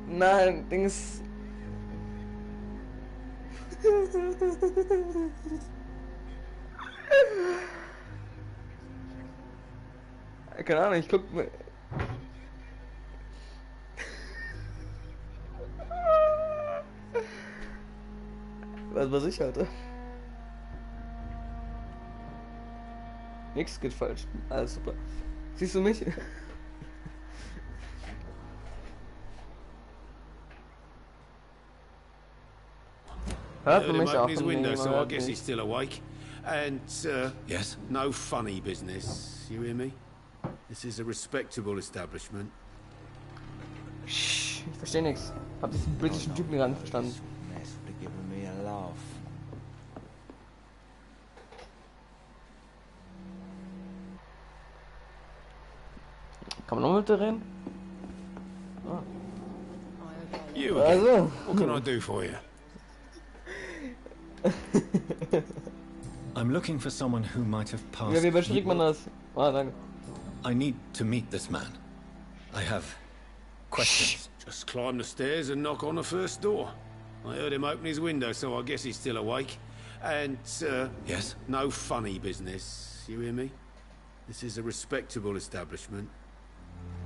Nein, Dings. Keine Ahnung, ich guck mir. Was ich hatte. Nix geht falsch. Alles super. Siehst du mich? Hört man mich auch? His window, so I guess he's still awake. And yes, no funny business. You hear me? This is a respectable establishment. Ich verstehe nichts. Hab diesen britischen Typen gerade nicht verstanden. Kann man noch mit reden? Ah. You again. Also. What can I do for you? I'm looking for someone who might have passed. Ja, wie beschreibt man das? Ah, danke. I need to meet this man. I have questions. Just climb the stairs and knock on the first door. I heard him open his window, so I guess he's still awake. And yes, no funny business. You hear me? This is a respectable establishment.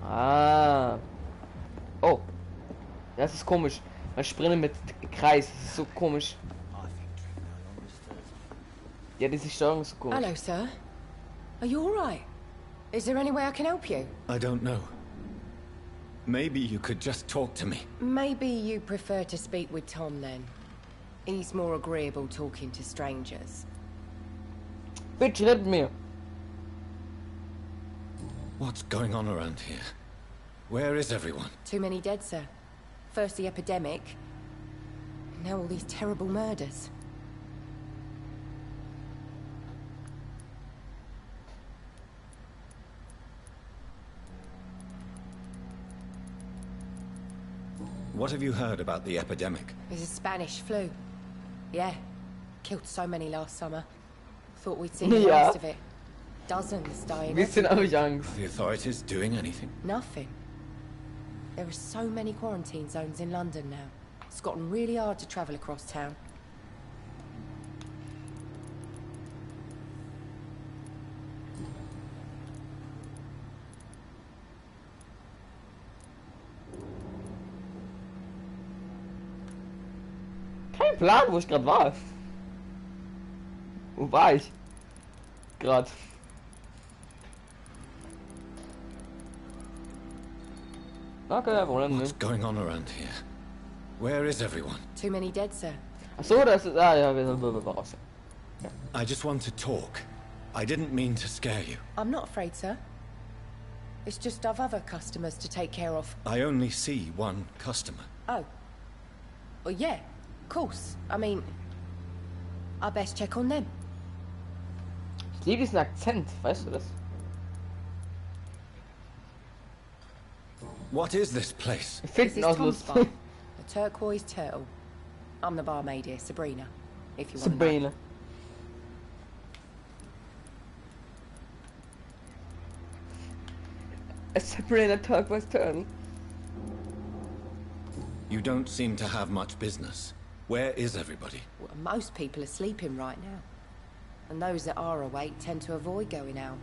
Ah. Oh. Das ist komisch. Man springt mit Kreis. Das ist so komisch. Ja, diese Steuerung ist so komisch. Hello, sir. Are you all right? Is there any way I can help you? I don't know. Maybe you could just talk to me. Maybe you prefer to speak with Tom then. He's more agreeable talking to strangers. Bitte red mir. What's going on around here? Where is everyone? Too many dead, sir. First the epidemic, now all these terrible murders. What have you heard about the epidemic? There's a Spanish flu. Yeah, killed so many last summer. Thought we'd seen the last of it. Dozens dying. Bisschen habe ich Angst. Are the authorities doing anything? Nothing. There are so many quarantine zones in London now. It's gotten really hard to travel across town. Kein Plan, wo ich gerade war. Wo war ich? Gerade. Okay, Problem What's nicht. going on around here? Where is everyone? Too many dead, sir. Ach so, das ist. Ah ja, wir sind raus. I just want to talk. I didn't mean to scare you. I'm not afraid, sir. It's just I've other customers to take care of. I only see one customer. Oh. Well, yeah, of course. I mean, I best check on them. Ich liebe diesen Akzent, weißt du das? What is this place? Ich This finde is ihn auch Tom's bar, lustig. the Turquoise Turtle. I'm the barmaid here, Sabrina, if you want to know. Sabrina. Sabrina Turquoise Turtle. You don't seem to have much business. Where is everybody? Well, most people are sleeping right now. And those that are awake tend to avoid going out.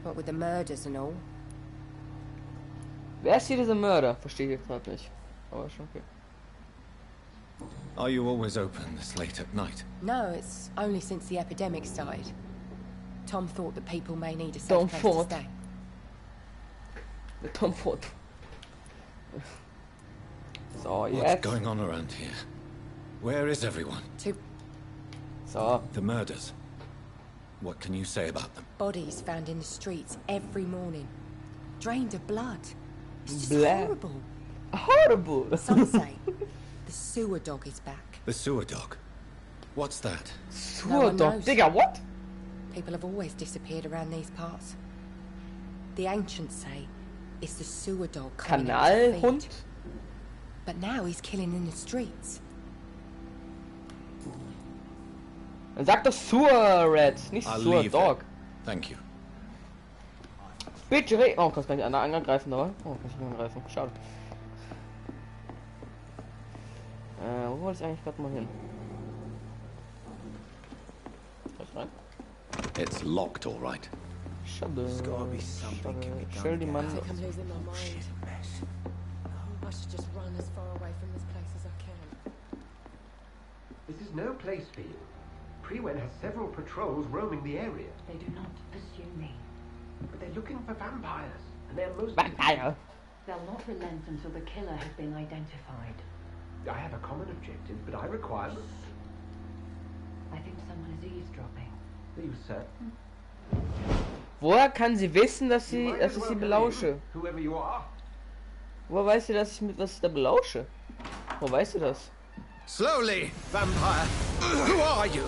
What with the murders and all. Wer ist hier dieser Mörder? Verstehe ich gerade nicht. Aber schon okay. Are you always open this late at night? No, it's only since the epidemic started. Tom thought that people may need a safe Tom place thought. to stay. Der Tom Ford. So, What's jetzt. going on around here? Where is everyone? Two So. The murders. What can you say about them? bodies found in the streets every morning. Drained of blood. It's just Blah. horrible. Horrible. Some say the sewer dog is back. The sewer dog. What's that? No one Dog. knows. Digga, what? People have always disappeared around these parts. The ancients say it's the sewer dog coming out to Kanalhund? feed. But now he's killing in the streets. Dann sag doch Sewer Rat, nicht I'll Sewer leave Dog. then. Thank you. Bitte, oh, kannst du nicht angreifen, aber? Oh, kann ich nicht angreifen. Schade. Wo wollte ich eigentlich gerade mal hin? Rein? It's locked, all right. Schade. gotta be something can be done. Stell die Mann. I'm losing my mind. I should just run as far away from this place as I can. This is no place for you. Prewen has several patrols roaming the area. They do not pursue me. But they're looking for vampires, and they're most... Vampire. They'll not relent until the killer has been identified. I have a common objective, but I require... I think someone is eavesdropping. Are you certain? Woher kann sie wissen, dass You ich might as sie well belausche? believe whoever you are. Woher weiß sie, dass ich da belausche? Wo weißt du das? Slowly, vampire. Who are you?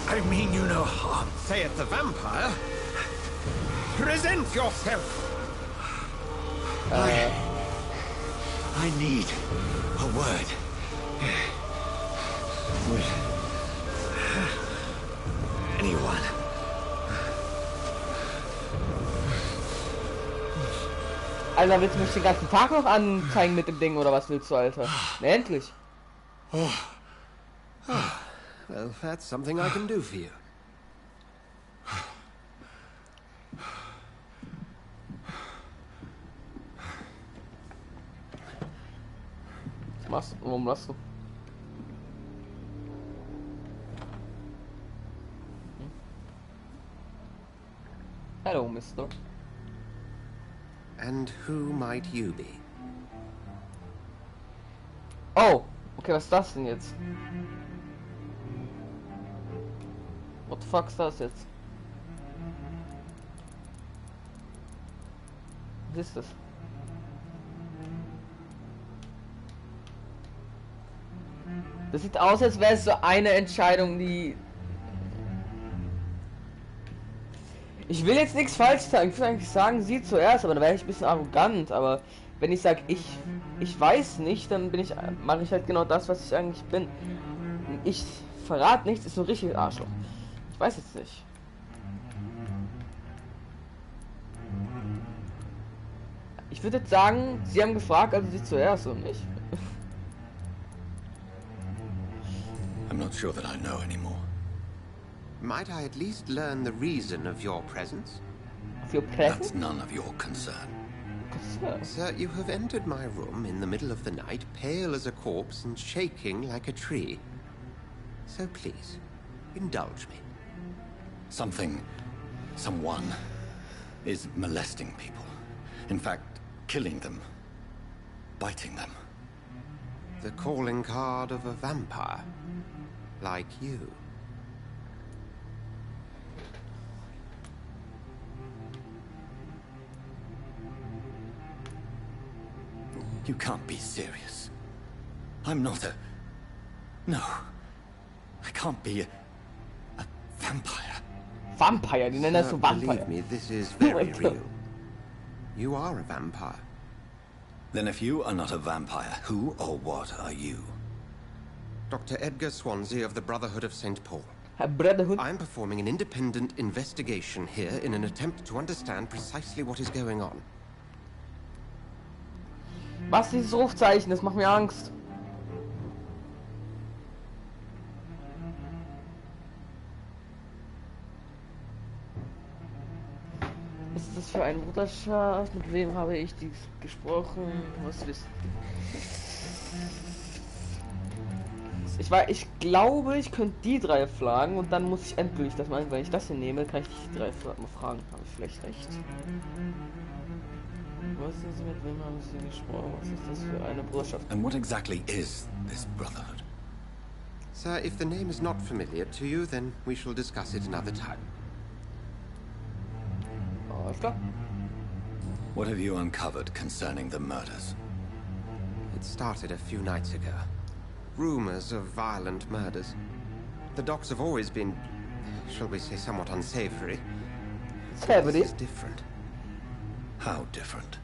I mean you no harm. Saith the vampire. Present yourself. I need a word. With anyone. Alter, willst du mich den ganzen Tag noch anzeigen mit dem Ding oder was willst du, Alter? Na, endlich. Well, that's something I can do for you. Was machst du? Warum machst du? Hallo, Mister. And who might you be? Oh, okay, was ist das denn jetzt? What the fuck ist das jetzt? Was ist das? Das sieht aus, als wäre es so eine Entscheidung, die... Ich will jetzt nichts falsch sagen. Ich will eigentlich sagen, sie zuerst, aber dann wäre ich ein bisschen arrogant. Aber wenn ich sage, ich weiß nicht, dann mache ich halt genau das, was ich eigentlich bin. Ich verrate nichts, ist so ein richtiges Arschloch. Ich weiß jetzt nicht. Ich würde jetzt sagen, sie haben gefragt, also sie zuerst und ich. I'm not sure that I know anymore. Might I at least learn the reason of your presence? Of your That's presence? none of your concern. Sir, you have entered my room in the middle of the night, pale as a corpse and shaking like a tree. So please, indulge me. Someone is molesting people. In fact, killing them. Biting them. The calling card of a vampire. Like you. You can't be serious. I'm not a... No. I can't be a vampire. Vampire, die nennen das so Believe Vampire. me, this is very my God. real. You are a vampire. Then if you are not a vampire, who or what are you? Dr. Edgar Swansea of the Brotherhood of St. Paul. Herr Brotherhood. I'm performing an independent investigation here in an attempt to understand precisely what is going on. Was dieses Rufzeichen? Das macht mir Angst. Was ist das für eine Bruderschaft? Mit wem habe ich dies gesprochen? Was wisst ich glaube, ich könnte die drei fragen und dann muss ich endgültig das machen. Wenn ich das hier nehme, kann ich die drei fragen. Habe ich vielleicht recht? Was ist mit wem haben Sie gesprochen? Was ist das für eine Bruderschaft? And what exactly is this brotherhood? Sir, if the name is not familiar to you, then we shall discuss it another time. Alles klar. What have you uncovered concerning the murders? It started a few nights ago. Rumors of violent murders. The docks have always been, shall we say, somewhat unsavory. This is different. How different?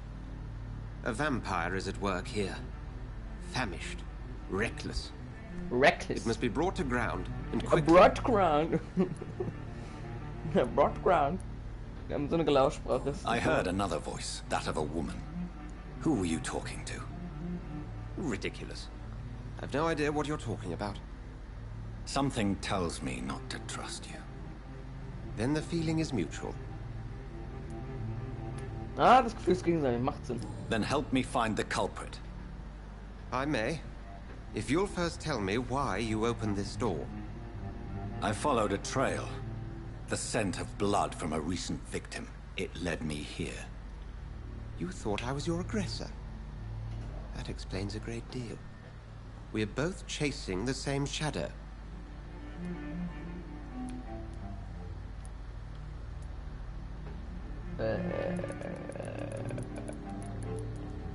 A vampire is at work here. Famished. Reckless. Reckless. It must be brought to ground, and A quickly. broad ground. A broad ground. Wir haben so eine Gelaussprache. I heard another voice, that of a woman. Who were you talking to? Ridiculous. I've no idea what you're talking about. Something tells me not to trust you. Then the feeling is mutual. Ah, das Gefühl ist gegenseitig, macht Sinn. Then help me find the culprit. I may, if you'll first tell me why you opened this door. I followed a trail. The scent of blood from a recent victim. It led me here. You thought I was your aggressor. That explains a great deal. We're both chasing the same shadow.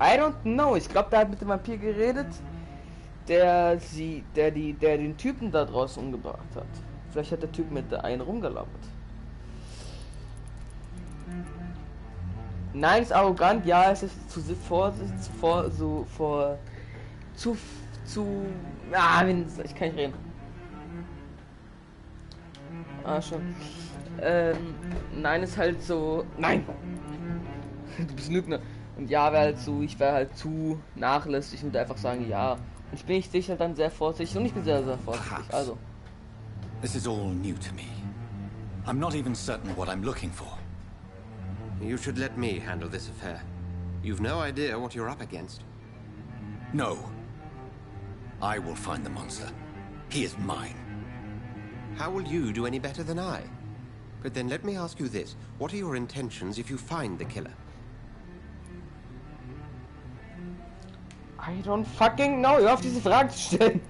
I don't know. Ich glaube, der hat mit dem Vampir geredet, der den Typen da draußen umgebracht hat. Vielleicht hat der Typ mit der einen rumgelabert. Nein, ist arrogant. Ja, es ist zu ich kann nicht reden. Ah, schon. Nein, ist halt so. Nein! Du bist ein Lügner. Und ja, wäre halt so, ich wäre halt zu nachlässig und einfach sagen, ja. Und ich bin nicht sicher dann sehr vorsichtig und ich bin sehr, sehr vorsichtig. Perhaps. Also. This is all new to me. I'm not even certain what I'm looking for. You should let me handle this affair. You've no idea what you're up against. No. I will find the monster. He is mine. How will you do any better than I? But then let me ask you this. What are your intentions if you find the killer? I don't fucking know. Hör auf, diese Fragen zu stellen.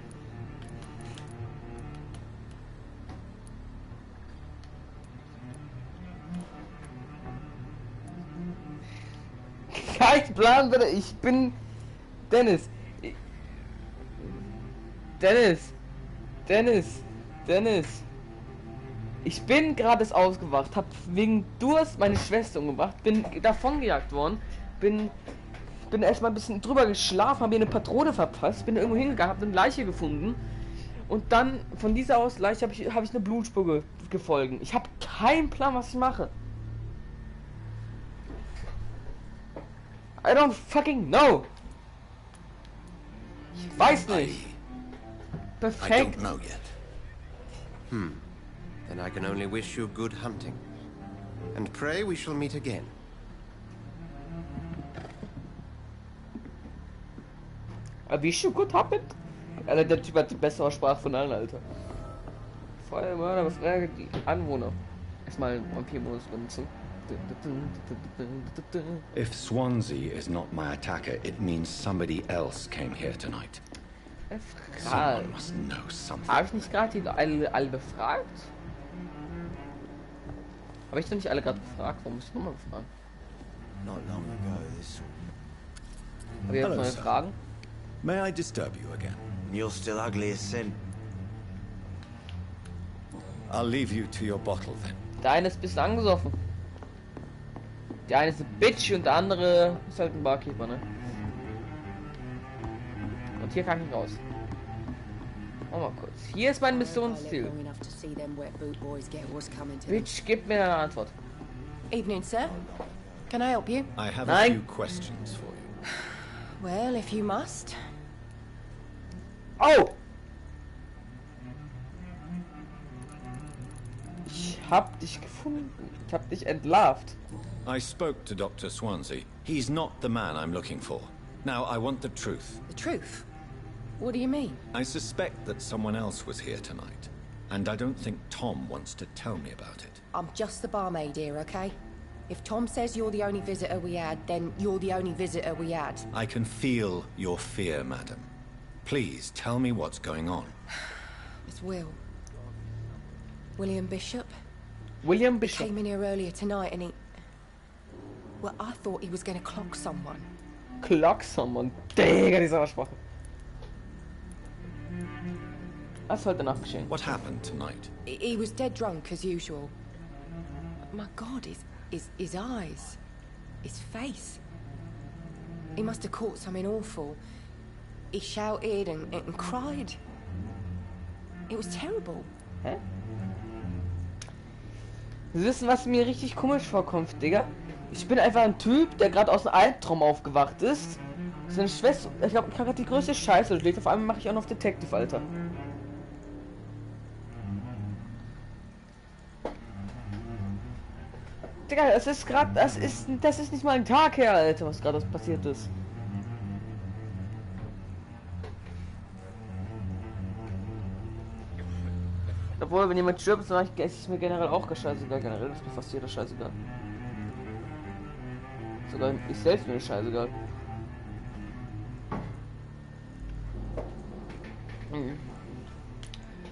Kein Plan, bitte. Ich bin Dennis. Dennis. Ich bin gerade ausgewacht, hab wegen Durst meine Schwester umgebracht, bin davongejagt worden, bin erstmal ein bisschen drüber geschlafen, habe mir eine Patrone verpasst, bin irgendwo hingegangen, habe eine Leiche gefunden und dann von dieser aus Leiche habe ich eine Blutspur gefolgt. Ich habe keinen Plan, was ich mache. I don't fucking know. Ich weiß nicht. I Perfekt. don't know yet. Then I can only wish you good hunting. And pray we shall meet again. Wie schon gut happened? Alter, der Typ hat die bessere Sprache von allen, Alter. Feuermörder befragt die Anwohner. Erstmal Vampirmodus benutzen. If Swansea is not my attacker, it means somebody else came here tonight. Someone must know something. Habe ich nicht gerade die alle befragt? Habe ich doch nicht alle gerade befragt? Warum muss ich nochmal befragen? Not long ago, this. Habe ich jetzt Hello, neue sir. Fragen? May I disturb you again? You're still ugly as sin. I'll leave you to your bottle then. Der eine ist ein bisschen angesoffen. Der eine ist eine Bitch und der andere ist halt ein Barkeeper, ne? Und hier kann ich raus. Oh, mal kurz. Hier ist mein Missionsziel. Bitch, gib mir eine Antwort. Evening, sir. Can I help you? I have Nein. a few questions for you. Well, if you must. Oh! Ich hab dich gefunden. Ich hab dich entlarvt. I spoke to Dr. Swansea. He's not the man I'm looking for. Now, I want the truth. The truth? What do you mean? I suspect that someone else was here tonight. And I don't think Tom wants to tell me about it. I'm just the barmaid here, okay? If Tom says you're the only visitor we had, then you're the only visitor we had. I can feel your fear, madam. Please, tell me what's going on. It's Will. William Bishop. William Bishop. Came in here earlier tonight and he... Well, I thought he was going to clock someone. Clock someone. Digga, diese Aussprache. Was sollte nachgeschehen? What happened tonight? He was dead drunk as usual. My God, his eyes, his face. He must have caught something awful. He shouted and cried. It was terrible. Hä? Sie wissen, was mir richtig komisch vorkommt, Digga? Ich bin einfach ein Typ, der gerade aus einem Albtraum aufgewacht ist Seine Schwester, ich glaube, ich habe die größte Scheiße durchlebt. Auf einmal mache ich auch noch Detective, Alter. Digga, es ist gerade, das ist nicht mal ein Tag her, Alter, was gerade passiert ist. Obwohl, wenn jemand stirbt, dann ist mir generell auch scheißegal. Generell ist mir fast jeder scheißegal. Sogar ich selbst bin scheißegal.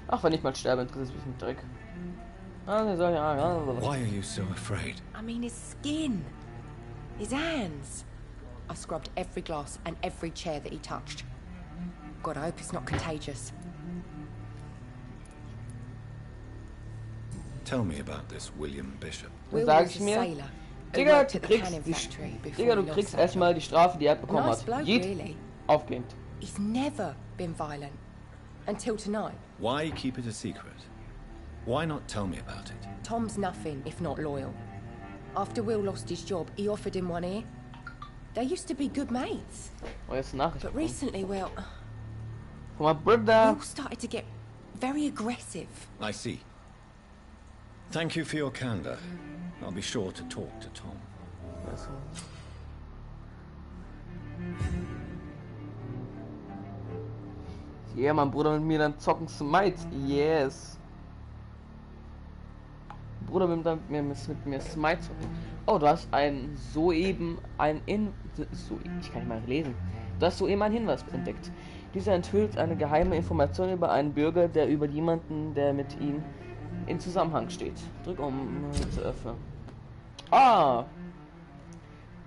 Ach, wenn ich mal sterbe, interessiert mich mit Dreck. Why are you so afraid? I mean, his skin, his hands. I scrubbed every glass and every chair that he touched. God, I hope it's not contagious. Tell me about this William Bishop. Dann sag ich mir, Digga, du kriegst erstmal die Strafe, die er bekommen hat. Aufgehend. He's never been violent until tonight. Why keep it a secret? Why not tell me about it? Tom's nothing if not loyal. After Will lost his job, he offered him one ear. They used to be good mates. Oh, jetzt Nachricht. But recently, Will... From my brother. Will started to get very aggressive. I see. Thank you for your candor. I'll be sure to talk to Tom. Ja, mein Bruder mit mir dann zocken Smite. Yes. Bruder mit mir Smite zocken. Oh, du hast ich kann nicht mal lesen. Du hast soeben einen Hinweis entdeckt. Dieser enthüllt eine geheime Information über einen Bürger, der über jemanden, der mit ihm in Zusammenhang steht. Drück um zu öffnen. Ah!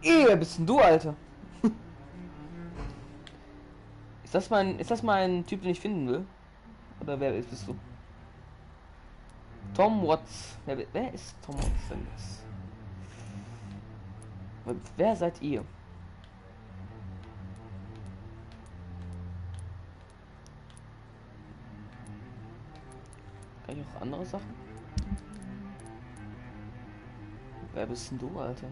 Wer bist denn du, Alter? Ist das mein Typ, den ich finden will? Oder wer bist du? Tom Watts. Wer ist Tom Watts denn jetzt? Wer seid ihr? Kann ich auch andere Sachen? Wer bist denn du, Alter?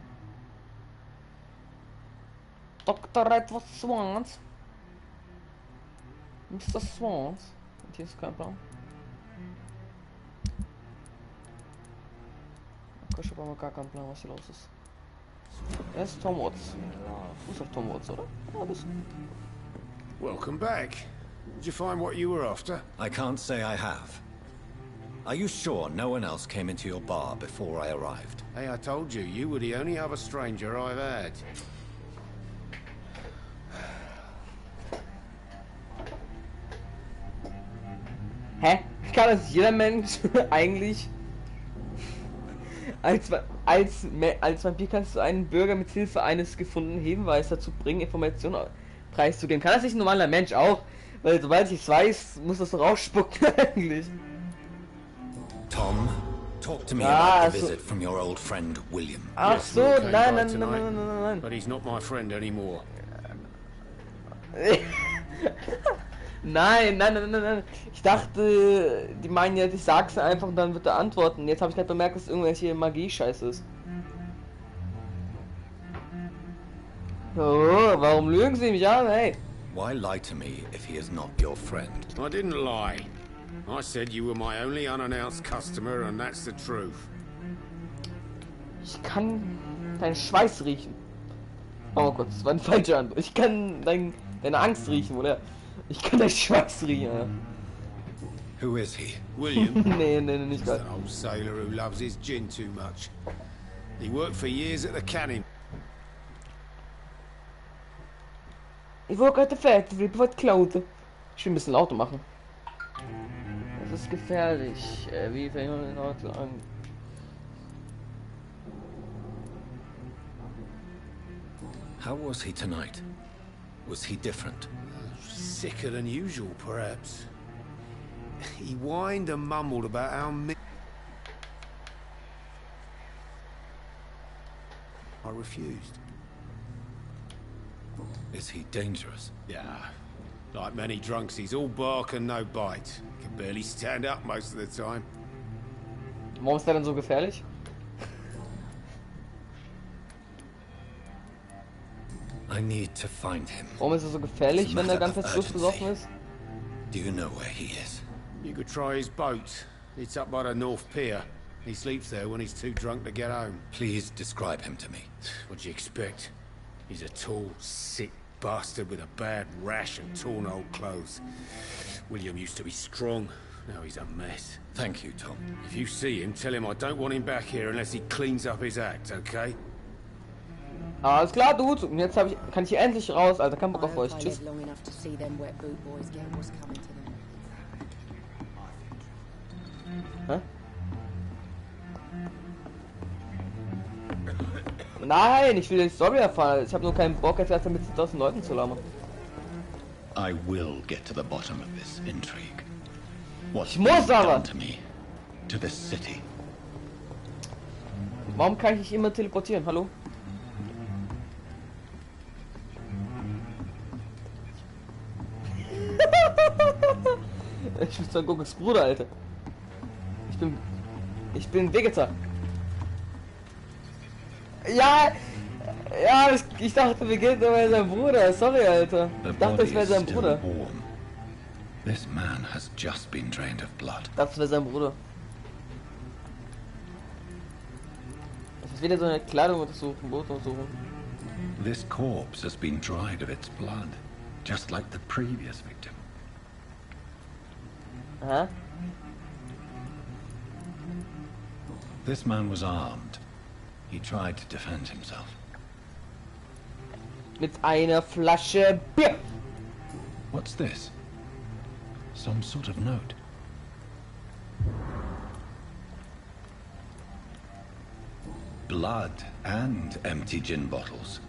Dr. Edward Swans. Mr. Swans. Und hier ist kein Plan. Okay, ich habe aber gar keinen Plan, was hier los ist. Er ist Tom Watts. Du bist doch Tom Watts, oder? Ja, bist du. Welcome back. Did you find what you were after? I can't say I have. Are you sure no one else came into your bar before I arrived? Hey, I told you, you were the only other stranger I've had. Hä? Kann das jeder Mensch eigentlich? Als Vampir kannst du einen Bürger mit Hilfe eines gefundenen Hinweises dazu bringen, Informationen preiszugeben. Kann das nicht ein normaler Mensch auch? Weil sobald ich es weiß, muss das doch rausspucken eigentlich. Tom, talk to me about the visit from your old friend William. Ach so, nein. But he's not my friend anymore. Nein. Ich dachte, die meinen jetzt, ich sag's einfach und dann wird er antworten. Jetzt habe ich gerade bemerkt, dass irgendwelche Magie-Scheiße ist. Oh, warum lügen sie mich an, hey? Why lie to me if he is not your friend? I didn't lie. I said you were my only unannounced customer and that's the truth. Ich kann deinen Schweiß riechen. Oh Gott, das war ein falscher Antwort. Ich kann deine Angst riechen, oder? Ich kann deinen Schweiß riechen, ja. Who is he? William? nee, nicht He's geil. an old sailor who loves his gin too much. He worked for years at the canning. Ich wollte gerade fertig, ich wollte klauen. Ich will ein bisschen lauter machen. Das ist gefährlich. Wie fängt man den Auto an? How was he tonight? Was he different? Sicker than usual, perhaps. He whined and mumbled about how I refused. Is he dangerous? Yeah. Like many drunks, he's all bark and no bite. Can barely stand up most of the time. Warum ist der denn so gefährlich? I I need to find him. Warum ist er so gefährlich, wenn der ganze Fluss besoffen ist? Do you know where he is? You could try his boat. It's up by the North Pier. He sleeps there when he's too drunk to get home. Please describe him to me. What do you expect? He's a tall, sick bastard with a bad rash and torn old clothes. William used to be strong. Now he's a mess. Thank you, Tom. If you see him, tell him I don't want him back here unless he cleans up his act, okay? Alles klar, Dude. Und jetzt kann ich hier endlich raus, Alter. Kein Bock auf euch. Tschüss. Hä? Nein, ich will die Story erfahren. Ich habe nur keinen Bock, jetzt erst mit 1000 Leuten zu labern. I will get to the bottom of this intrigue. What's Ich muss aber. done to me, to this city? Warum kann ich nicht immer teleportieren? Hallo? Ich bin zwar Googles Bruder, Alter. Ich bin Vegetar. Ja, ich dachte, wir gehen über sein Bruder. Sorry, Alter. Ich dachte, es wäre sein Bruder. This man has just been drained of blood. Das wäre sein Bruder. Es ist wieder so eine Kleidung untersuchen, Boot untersuchen. This corpse has been dried of its blood, just like the previous victim. Aha. This man was armed. He tried to defend himself. Mit einer Flasche Bier. What's this? Some sort of note. Blood and empty gin bottles.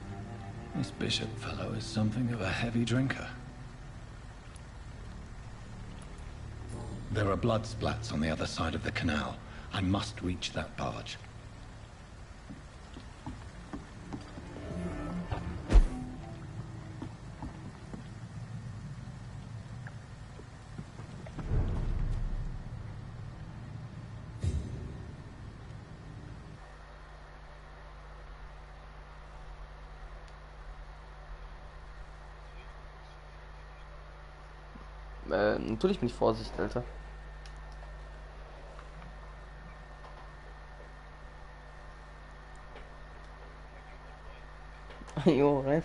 This bishop fellow is something of a heavy drinker. There are blood splats on the other side of the canal. I must reach that barge. Natürlich bin ich Vorsicht, Alter. Jo, rein.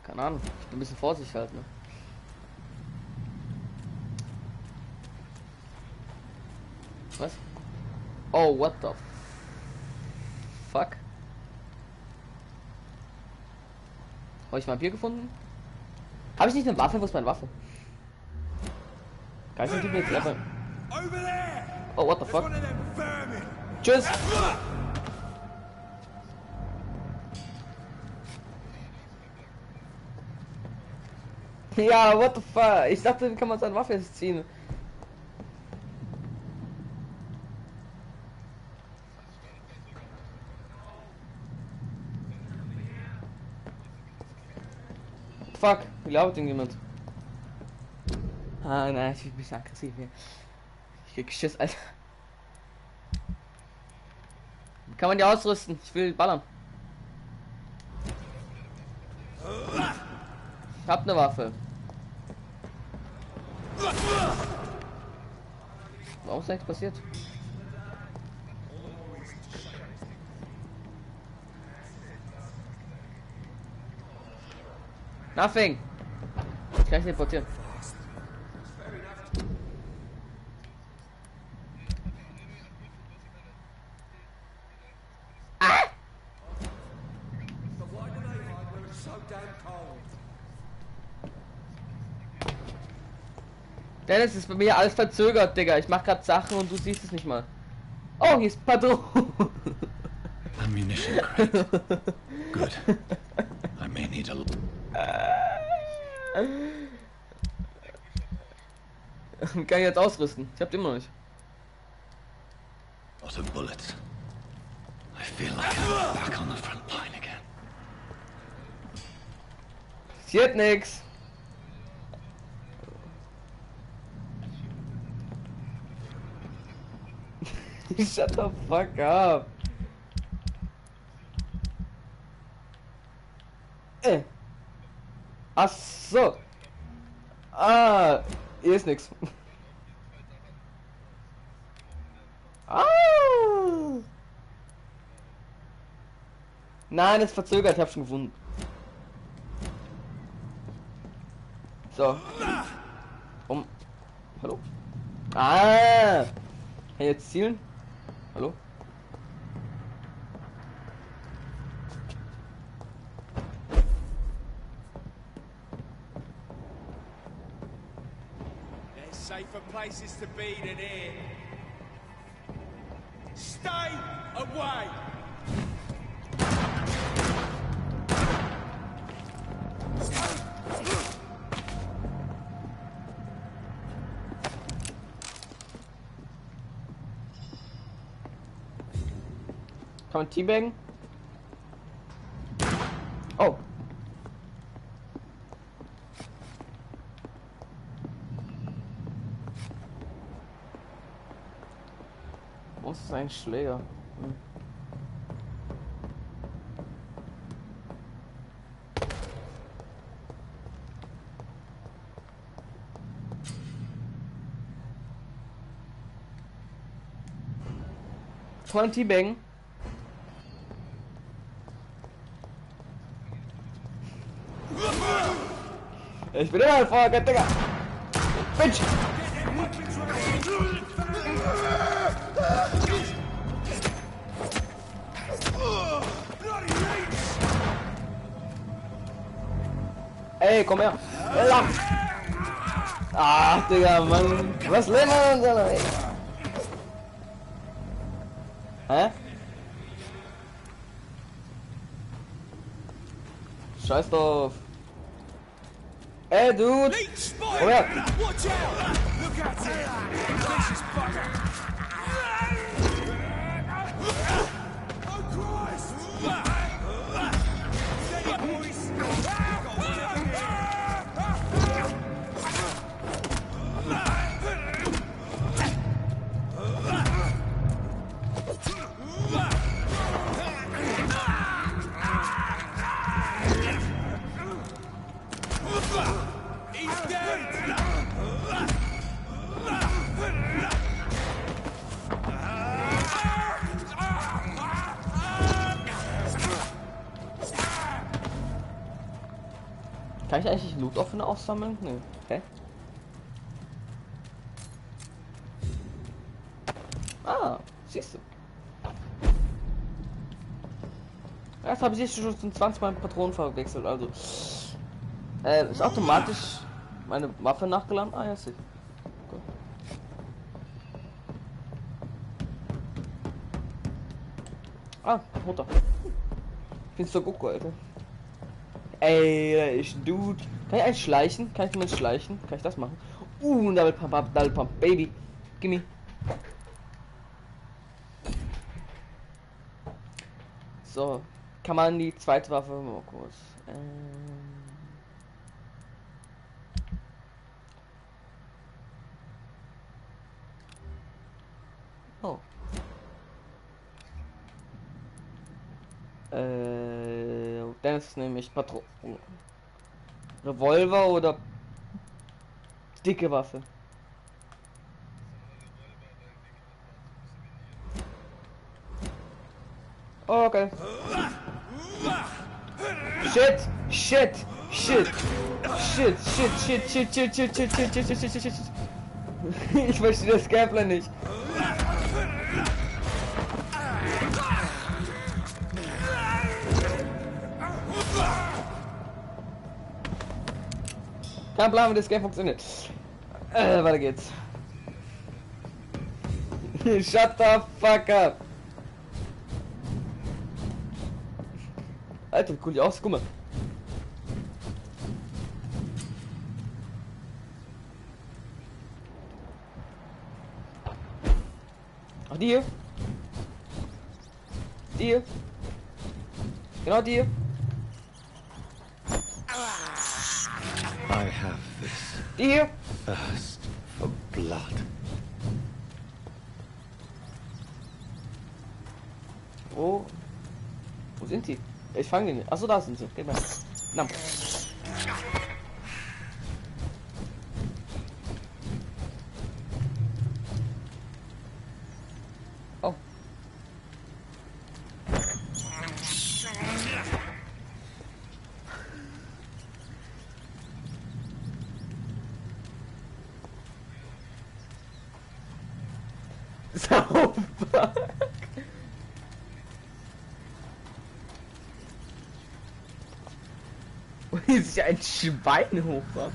Keine Ahnung, ich bin ein bisschen Vorsicht halt, ne? Was? Oh, what the fuck? Habe ich mal ein Bier gefunden? Habe ich nicht eine Waffe? Wo ist meine Waffe? Kann ich nicht jetzt einfach... Oh, what the fuck? Tschüss! Ja, what the fuck? Ich dachte, wie kann man seine Waffe jetzt ziehen? Fuck, wie lautet irgendjemand? Ah, nein, ich bin ein bisschen aggressiv hier. Ich krieg Schiss, Alter. Wie kann man die ausrüsten? Ich will ballern. Ich hab eine Waffe. Warum ist nichts passiert? Nothing. Ich kann nicht importieren. Ah! Dennis, ist bei mir alles verzögert, Digga. Ich mach grad Sachen und du siehst es nicht mal. Oh, hier ist Padron. Ammunition crate. Good. I may need a... Kann ich jetzt ausrüsten? Ich hab die immer noch nicht. Lot of bullets. I feel like I'm back on the front line again. Passiert nix. Shut the fuck up. Ach so. Ah, hier ist nix. Ah. Nein, es verzögert, ich hab's schon gefunden. So. Hallo? Ah! Hey, jetzt zielen? Hallo? There's safer places to be than here. Stay away! Kann man teabaggen? Oh. Wo ist ein Schläger? Hm. Kann man teabaggen? Ich bin immer ein Feuerwehr, Digga! Bitch! Ey, komm her! Ach, Digga, Mann! Was leben wir uns alle? Hä? Scheiß drauf! Ey, Dude! Komm her! Kann ich eigentlich Loot offen aussammeln? Nee. Hä? Ah, siehst du. Jetzt habe ich schon 20 Mal Patronen verwechselt, also. Ist automatisch meine Waffe nachgeladen? Ah, ja, sicher. Gut. Ah, runter. Ich bin so Goku, Alter. Ey, ich Dude. Kann ich eigentlich schleichen? Kann ich zumindest schleichen? Kann ich das machen? Double Pump, Baby. Gimme. So. Kann man die zweite Waffe mal kurz. Oh. Dann ist nämlich Patronen. Revolver oder dicke Waffe. Oh, okay. Shit! Shit! Shit! Shit! Shit! Shit! Shit! Shit! Shit! Shit! Shit! Shit! Shit! Shit! Shit! Ich verstehe das Gameplay nicht. Kein Plan, wie das Game funktioniert. Weiter geht's. Shut the fuck up. Alter, wie cool die aus, guck mal. Ach, die hier. Die hier. Genau die hier. I have this Die hier. thirst for blood. Wo sind die? Ich fange die nicht. Achso, da sind sie. Geh mal. Na. Oh. Sauber. Und hier sich ein Schwein hochmacht.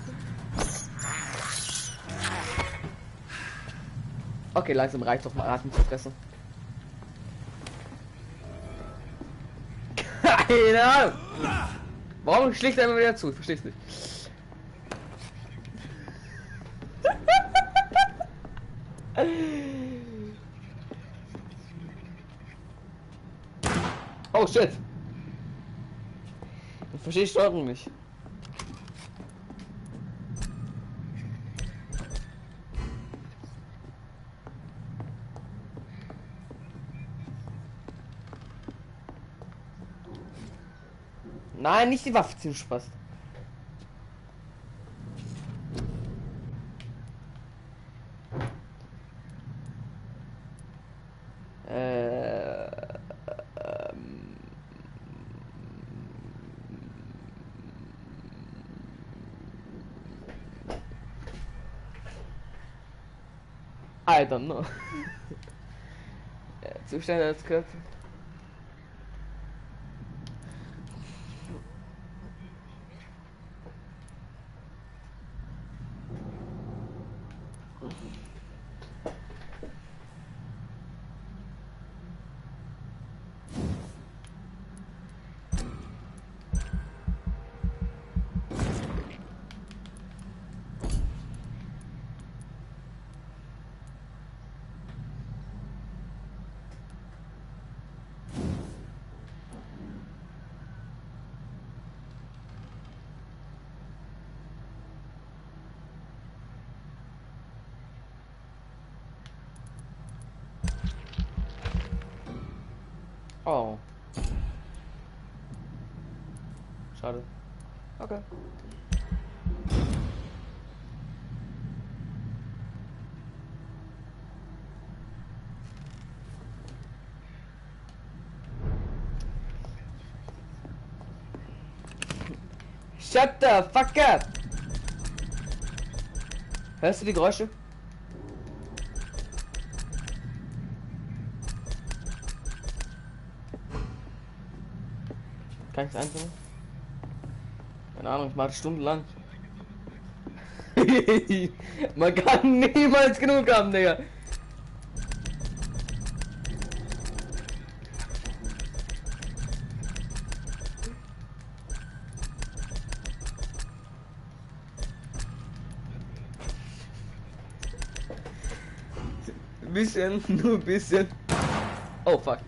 Okay, langsam reicht doch mal Raten zu fressen. Keine Ahnung. Warum schlägt er immer wieder zu? Ich versteh's nicht. Oh shit. Ich verstehe Steuerung nicht. Nein, nicht die Waffe ziehen, Spaß. I don't know. Zustände als gehört. Oh. Schade. Okay. Shut the fuck up! Hörst du die Geräusche? Kann ich das einzeln? Keine Ahnung, ich mache das stundenlang. Man kann niemals genug haben, Digga. Ein bisschen, nur ein bisschen. Oh fuck.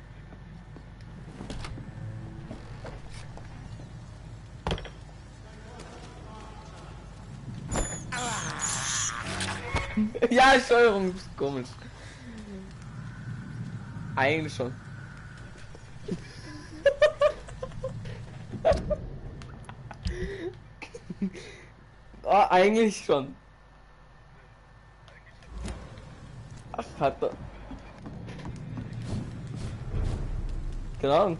Ja, Steuerung ist komisch. Eigentlich schon. Oh, eigentlich schon. Ach, hat er. Genau.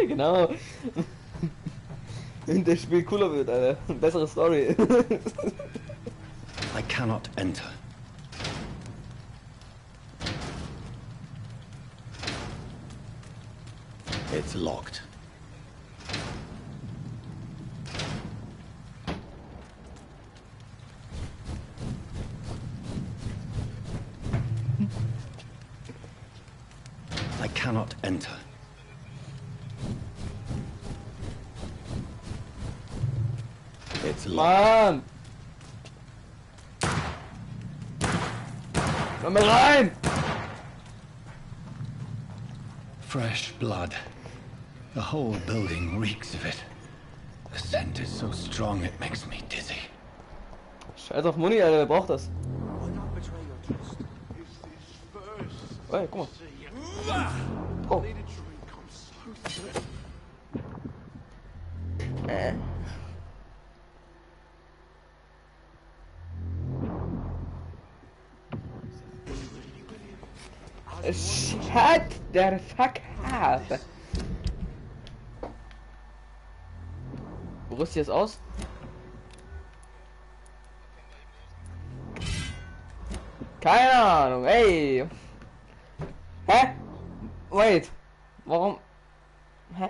Genau. Wenn das Spiel cooler wird, eine bessere Story. I cannot enter. It's locked. I cannot enter. It's locked. Mann! Komm mal rein! Fresh blood. The whole building reeks of it. The scent is so strong it makes me dizzy. Scheiß auf Muni, Alter, wer braucht das? Oh, guck mal. Oh. Shut the fuck up. Wo rüstet ihr es aus? Keine Ahnung, ey. Hä? Wait. Warum? Hä?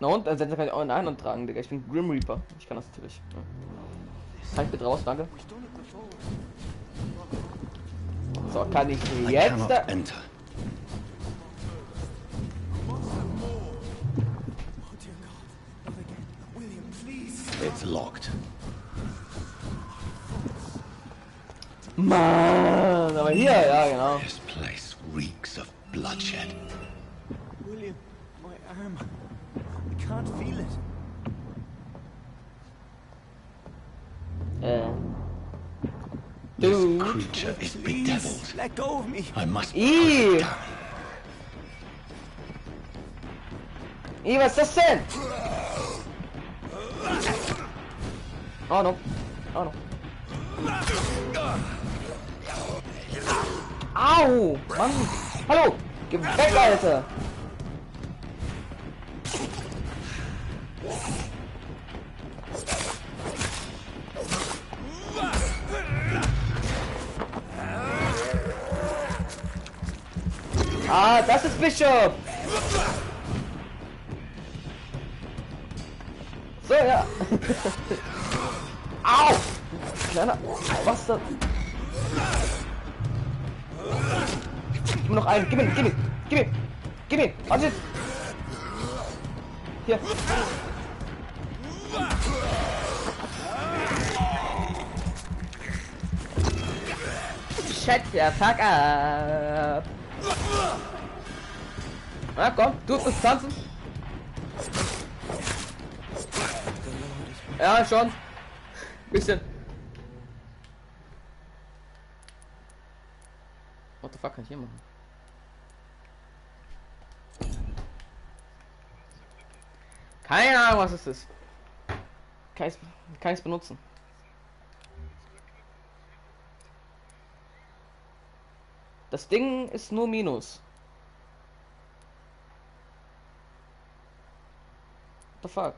Na und? Also kann ich auch in einen tragen, Digga. Ich bin Grim Reaper. Ich kann das natürlich. Ja. Kann ich bitte raus, danke. So, kann ich jetzt da... It's locked. Mann, aber hier, ja genau. This place reeks of bloodshed. William, my arm. I can't feel it. This Dude. creature is bedeviled. Let go of me. I must put Ih. it down. Ih, was ist das denn? Oh no. Oh no. Au! Mann! Hallo! Geh weg, Alter! Ah, das ist Bishop! So, ja! Au! Kleiner Bastard! Gib mir noch einen! Gib mir! Gib mir! Was jetzt? Hier! Shut the fuck up! Na komm, du musst tanzen! Ja, schon! Bisschen! What the fuck kann ich hier machen? Keine Ahnung, was es ist. Kann ich's benutzen? Das Ding ist nur Minus. What the fuck?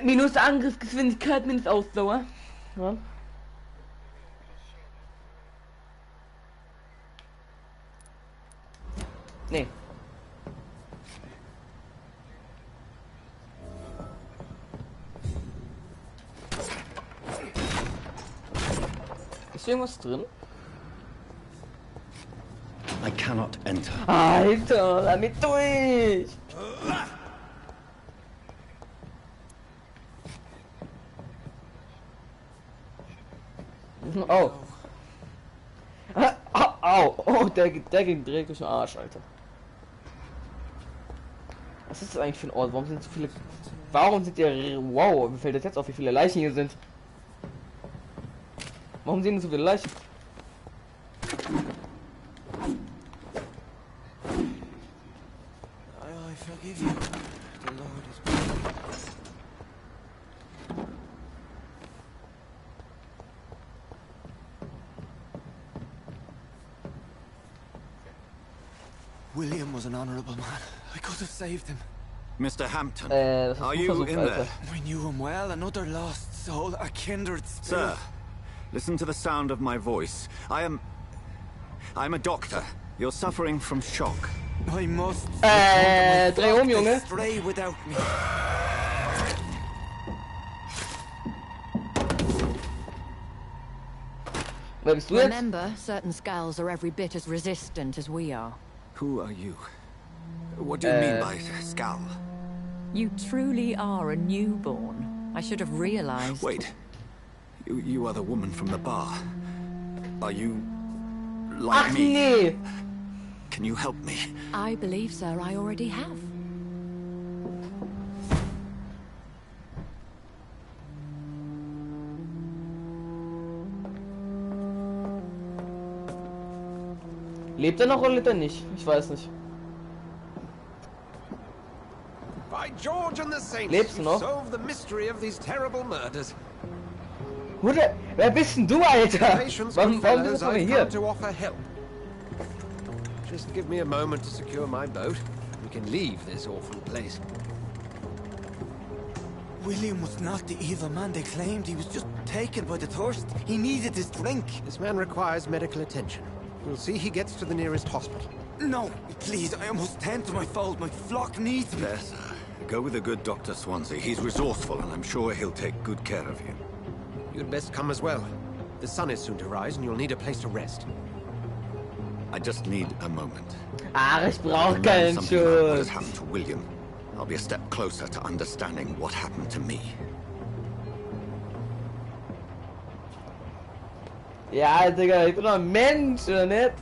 Minus Angriffsgeschwindigkeit, minus Ausdauer. Ja. Nee. Ist irgendwas drin? I cannot enter. Alter, damit durch! Oh. Au. Oh, der ging direkt durch den Arsch, Alter. Was ist das eigentlich für ein Ort? Warum sind so viele... Warum sind die... Wow, mir fällt das jetzt auf, wie viele Leichen hier sind. Warum sehen so viele Leichen? I forgive you. The Lord is... William was an honorable man. I could have saved him. Mr. Hampton, Das ist are ein you Versuch, in Alter. there? I knew him well, another lost soul, a kindred spirit. Sir, listen to the sound of my voice. I'm a doctor. You're suffering from shock. I must. Dreh um, Junge. Stray without me. Wer bist du jetzt? Remember, certain skulls are every bit as resistant as we are. Who are you? What do you mean by skull? You truly are a newborn. I should have realized. Wait. You are the woman from the bar. Are you like Ach me? nee! Can you help me? I believe, sir, I already have. Lebt er noch oder lebt er nicht? Ich weiß nicht. By George and the Saints, Lebst du noch? solve the mystery of these terrible murders. Wer bist denn du, Alter? Patience, Warum good bist fellows, du von I've mir come hier? to offer help. Just give me a moment to secure my boat. We can leave this awful place. William was not the evil man they claimed. He was just taken by the thirst. He needed his drink. This man requires medical attention. We'll see he gets to the nearest hospital. No, please, I almost tend to my fold. My flock needs me. There, sir. Go with the good Dr. Swansea. He's resourceful, and I'm sure he'll take good care of you. You'd best come as well. The sun is soon to rise, and you'll need a place to rest. I just need a moment. Ach, ich brauch Learn keinen something about what has Schutz. happened to William. I'll be a step closer to understanding what happened to me. Ja, Digga, ich bin doch ein Mensch, oder nicht?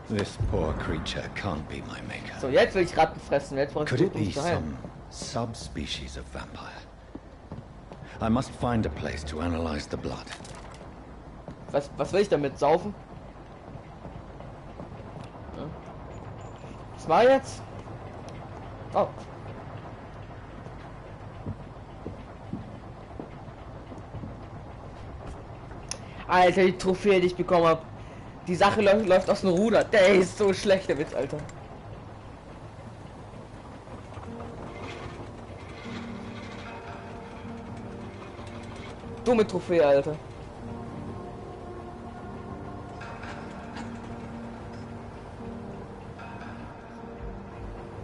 This poor creature can't be my maker. So, jetzt will ich Ratten fressen. Jetzt brauche ich Could it Blut, um be mich zu heilen. some subspecies of vampire? I must find a place to analyze the blood. Was will ich damit? Saufen? Ja. Was war jetzt? Oh. Alter, die Trophäe, die ich bekommen habe. Die Sache läuft aus dem Ruder. Der ist so schlecht, der Witz, Alter. Dumme Trophäe, Alter.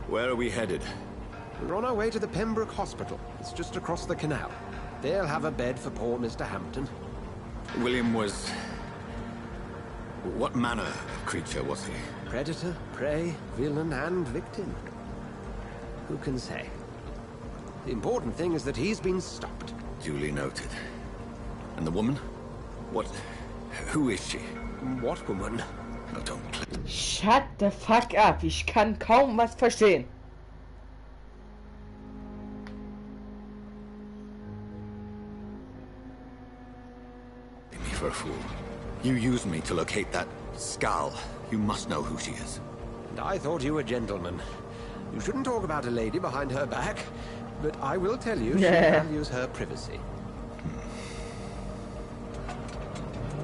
Where are we headed? We're on our way to the Pembroke Hospital. It's just across the canal. They'll have a bed for poor Mr. Hampton. William was... What manner of creature was he? Predator, prey, villain, and victim. Who can say? The important thing is that he's been stopped. Duly noted. And the woman? What... Who is she? What woman? Oh, don't... Shut the fuck up. Ich kann kaum was verstehen. Me for a fool. You used me to locate that skull. You must know who she is. And I thought you a gentleman. You shouldn't talk about a lady behind her back, but I will tell you she values her privacy.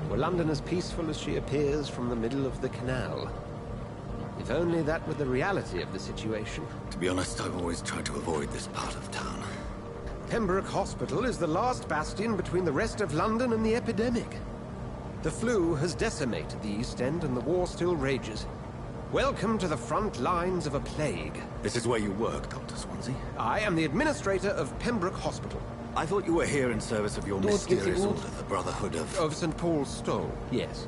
Were London as peaceful as she appears from the middle of the canal? If only that were the reality of the situation. To be honest, I've always tried to avoid this part of town. Pembroke Hospital is the last bastion between the rest of London and the epidemic. The flu has decimated the East End and the war still rages. Welcome to the front lines of a plague. This is where you work, Dr. Swansea? I am the administrator of Pembroke Hospital. I thought you were here in service of your mysterious order, the Brotherhood of... Of St. Paul's Stole, yes.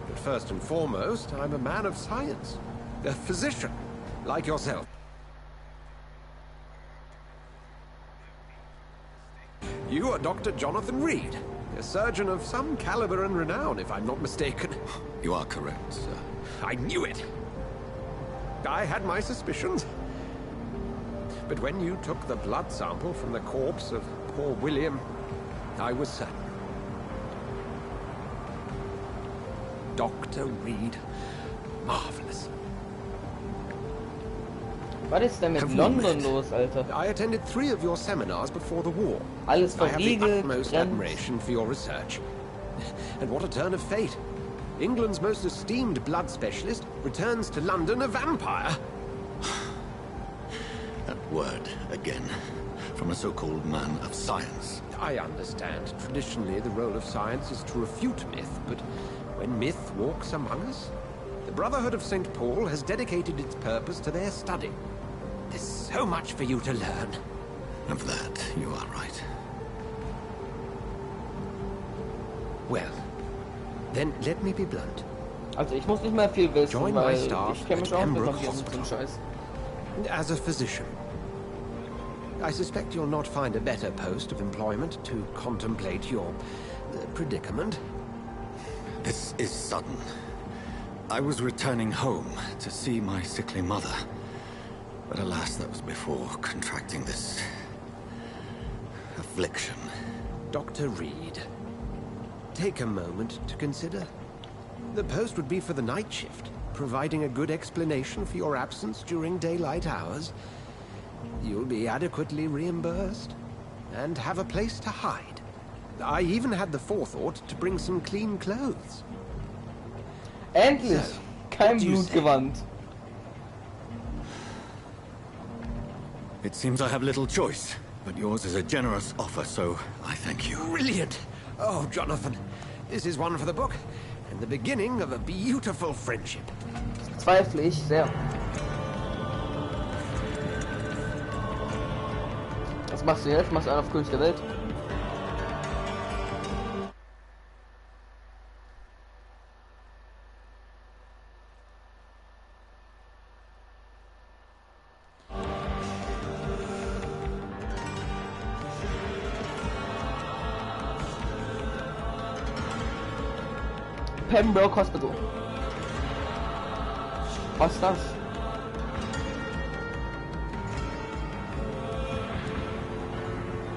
But first and foremost, I'm a man of science. A physician, like yourself. You are Dr. Jonathan Reed, a surgeon of some caliber and renown, if I'm not mistaken. You are correct, sir. I knew it! I had my suspicions. But when you took the blood sample from the corpse of poor William, I was certain. Dr. Reed. Marvelous. Was ist denn mit London los, Alter? I attended 3 of your seminars before the war. Alles I have the verriegelt, utmost brennt. admiration for your research. And what a turn of fate. England's most esteemed blood specialist returns to London a vampire. That word, again, from a so-called man of science. I understand. Traditionally, the role of science is to refute myth, but when myth walks among us, the Brotherhood of St. Paul has dedicated its purpose to their study. There's so much for you to learn. Of that, you are right. Well, then let me be blunt. Also ich muss nicht mehr viel wissen, Join my weil staff ich kenne mich at auch mit Pembroke Vampiren und Hospital. so Scheiß. As a physician, I suspect you'll not find a better post of employment to contemplate your predicament. This is sudden. I was returning home to see my sickly mother. But alas, that was before contracting this affliction. Dr. Reed, take a moment to consider. The post would be for the night shift, providing a good explanation for your absence during daylight hours. You'll be adequately reimbursed and have a place to hide. I even had the forethought to bring some clean clothes. Endlich! Kein Blutgewand. It seems I have little choice, but yours is a generous offer, so I thank you. Brilliant! Oh, Jonathan, this is one for the book, and the beginning of a beautiful friendship. Zweifle ich sehr. Was machst du jetzt? Machst du einen auf König der Welt? Pembroke Hospital. Was ist das?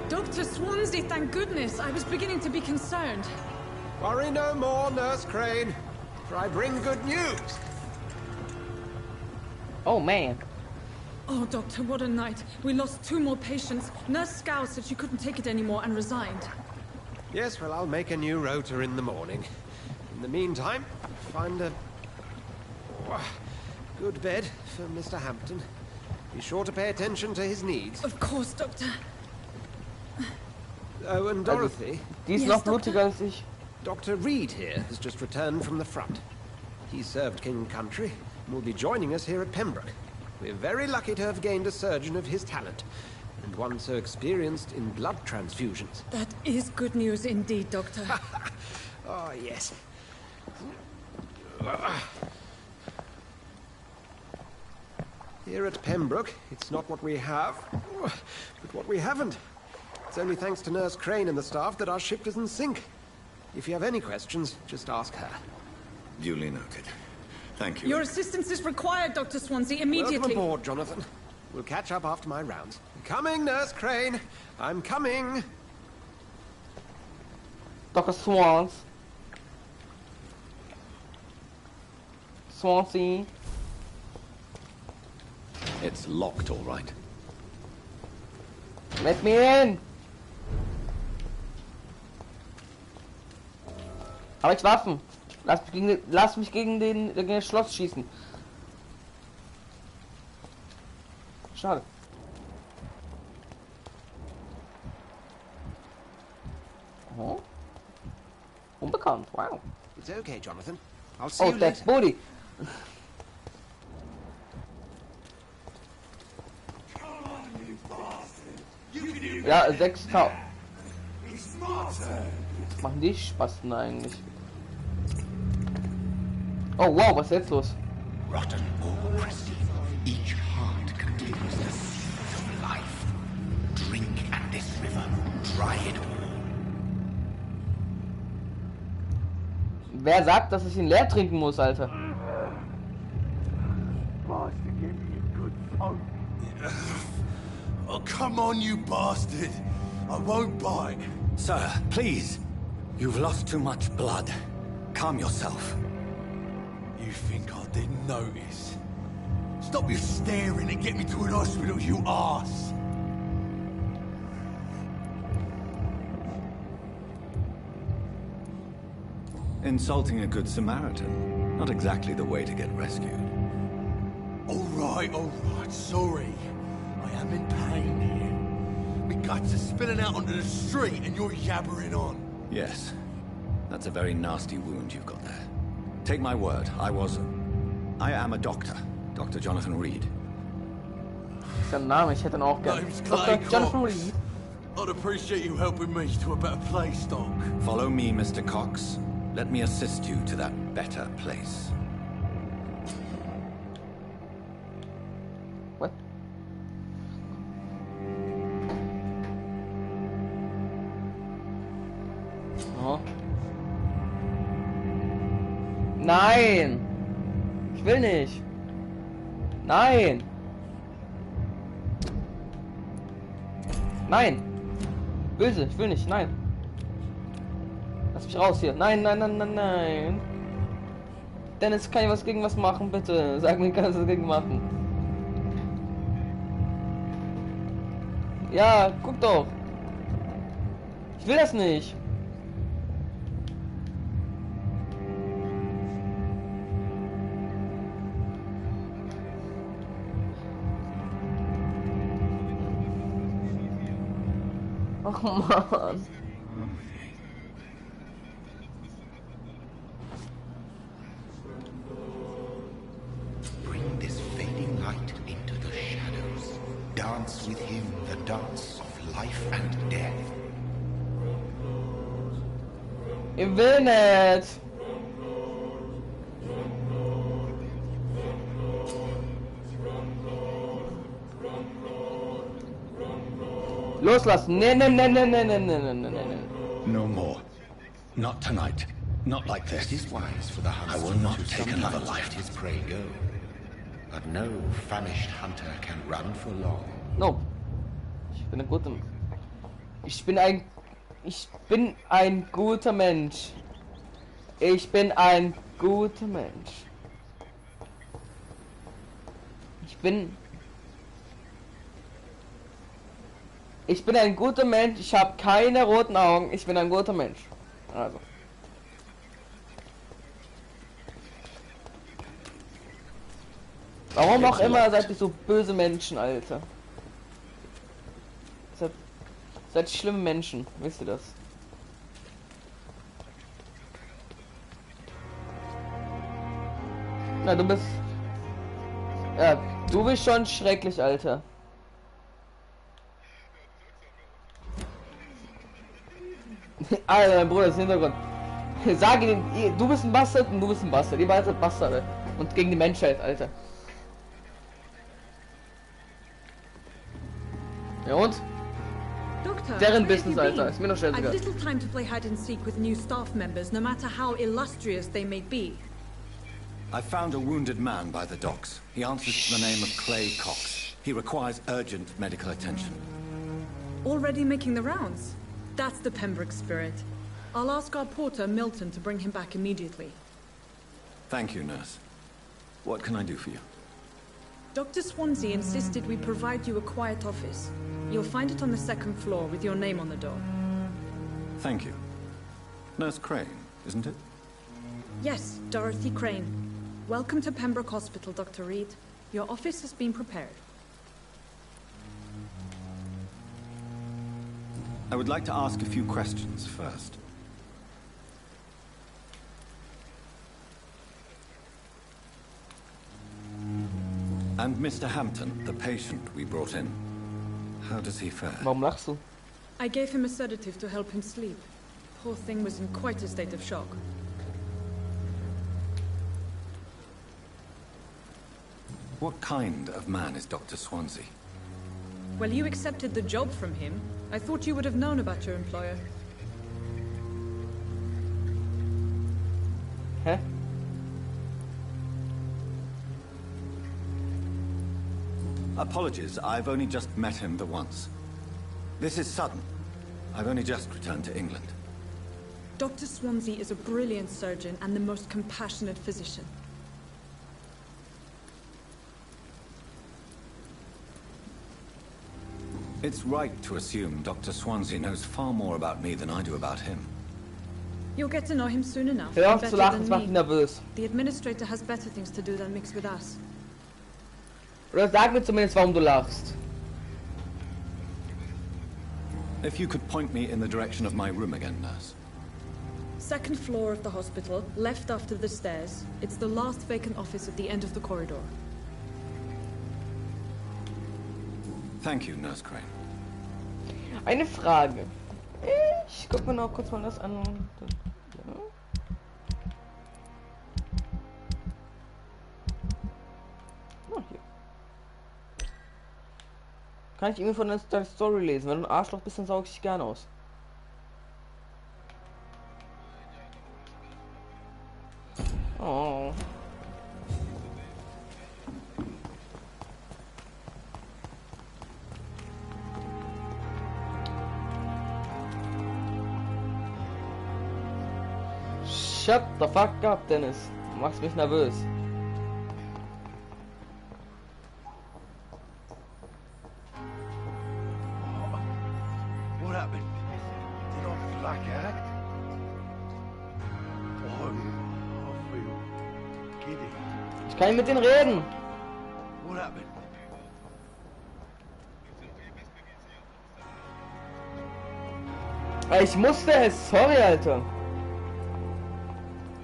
Dr. Swansea, thank goodness. I was beginning to be concerned. Worry no more, Nurse Crane, for I bring good news. Oh man. Oh, Doctor, what a night. We lost 2 more patients. Nurse Scow said she couldn't take it anymore and resigned. Yes, well, I'll make a new rota in the morning. In the meantime, find a good bed for Mr. Hampton. Be sure to pay attention to his needs. Of course, Doctor. Oh, and Dorothy. Die ist noch blutiger als ich. Dr. Reed here has just returned from the front. He served King and Country and will be joining us here at Pembroke. We're very lucky to have gained a surgeon of his talent, and one so experienced in blood transfusions. That is good news indeed, Doctor. Oh, yes. Here at Pembroke, it's not what we have, but what we haven't. It's only thanks to Nurse Crane and the staff that our ship doesn't sink. If you have any questions, just ask her. Duly noted. Thank you. Your assistance is required, Dr. Swansea, immediately. Welcome aboard, Jonathan. We'll catch up after my rounds. Coming, Nurse Crane. I'm coming. Dr. Swansea. It's locked, all right. Let me in. Habe ich Waffen? Lass mich gegen das Schloss schießen. Schade. Oh. Unbekannt, wow. It's okay, Jonathan. I'll see Oh, you that's later. Booty. Ja, 6.000. Was machen die Spasten eigentlich? Oh wow, was ist jetzt los? Rotten or pristine, each heart contains the seeds of life. Drink at this river, try it all. Wer sagt, dass ich ihn leer trinken muss, Alter? Oh, come on, you bastard! I won't bite. Sir, please. You've lost too much blood. Calm yourself. You think I didn't notice? Stop your staring and get me to an hospital, you arse! Insulting a good Samaritan. Not exactly the way to get rescued. All right, sorry. I am in pain here. My guts are spilling out onto the street and you're yabbering on. Yes. That's a very nasty wound you've got there. Take my word, I am a doctor. Dr. Jonathan Reed. Sein Name, ich hätte ihn auch gern. Name's Dr. Clay Jonathan Cox. Reed. I'd appreciate you helping me to a better place, Doc. Follow me, Mr. Cox. Let me assist you to that better place. What? Oh. Nein! Ich will nicht! Nein! Nein! Böse, ich will nicht, nein! Lass mich raus hier. Nein, nein, nein, nein, nein. Dennis, kann ich was gegen was machen, bitte? Sag mir, kannst du was gegen machen? Ja, guck doch. Ich will das nicht. Ach Mann. Bring this fading light into the shadows. Dance with him the dance of life and death. Ich will nicht. Loslassen. Nee, nee, nee, nee, nee, nee, nee, nee, nee, nee. No more. Not tonight. Not like this. It is wise for the hunter I will not to take another sometimes life. let his prey go. But no famished hunter can run for long. No. Ich bin ein guter. Ich bin ein guter Mensch. Ich bin ein guter Mensch. Ich bin ein guter Mensch. Ich habe keine roten Augen. Ich bin ein guter Mensch. Also. Warum auch immer seid ihr so böse Menschen, Alter? Seid schlimme Menschen, wisst ihr das? Na, du bist... Ja, du bist schon schrecklich, Alter. Alter, mein Bruder ist im Hintergrund. Sag ihnen, du bist ein Bastard und du bist ein Bastard. Ihr beide seid Bastarde. Und gegen die Menschheit, Alter. Ja und? Doctor, Deren Business, Alter. Ist mir noch scheißegal. I've little time to play hide and seek with new staff members, no matter how illustrious they may be. I found a wounded man by the docks. He answers to the name of Clay Cox. He requires urgent medical attention. Already making the rounds? That's the Pembroke spirit. I'll ask our porter, Milton, to bring him back immediately. Thank you, nurse. What can I do for you? Dr. Swansea insisted we provide you a quiet office. You'll find it on the second floor with your name on the door. Thank you. Nurse Crane, isn't it? Yes, Dorothy Crane. Welcome to Pembroke Hospital, Dr. Reed. Your office has been prepared. I would like to ask a few questions first. And Mr. Hampton, the patient we brought in. How does he fare? Warum lachst du? I gave him a sedative to help him sleep. Poor thing was in quite a state of shock. What kind of man is Dr. Swansea? Well, you accepted the job from him. I thought you would have known about your employer. Hä? Apologies, I've only just met him the once. This is sudden. I've only just returned to England. Dr. Swansea is a brilliant surgeon and the most compassionate physician. It's right to assume Dr. Swansea knows far more about me than I do about him. You'll get to know him soon enough. Hör auf Better zu lachen, than das macht me. mich nervös. The administrator has better things to do than mix with us. Oder sag mir zumindest, warum du lachst. If you could point me in the direction of my room again, nurse. Second floor of the hospital, left after the stairs. It's the last vacant office at the end of the corridor. Thank you, Nurse Crane. Eine Frage. Ich guck mir noch kurz mal das an. Ja. Oh, hier. Kann ich irgendwie von der Story lesen? Wenn du ein Arschloch bist, dann saug ich dich gerne aus. Oh. shut the fuck up, Dennis. Du machst mich nervös. What happened? Did I black out? Oh, I feel giddy. Ich kann nicht mit denen reden. What happened? Ich musste es. Sorry, Alter.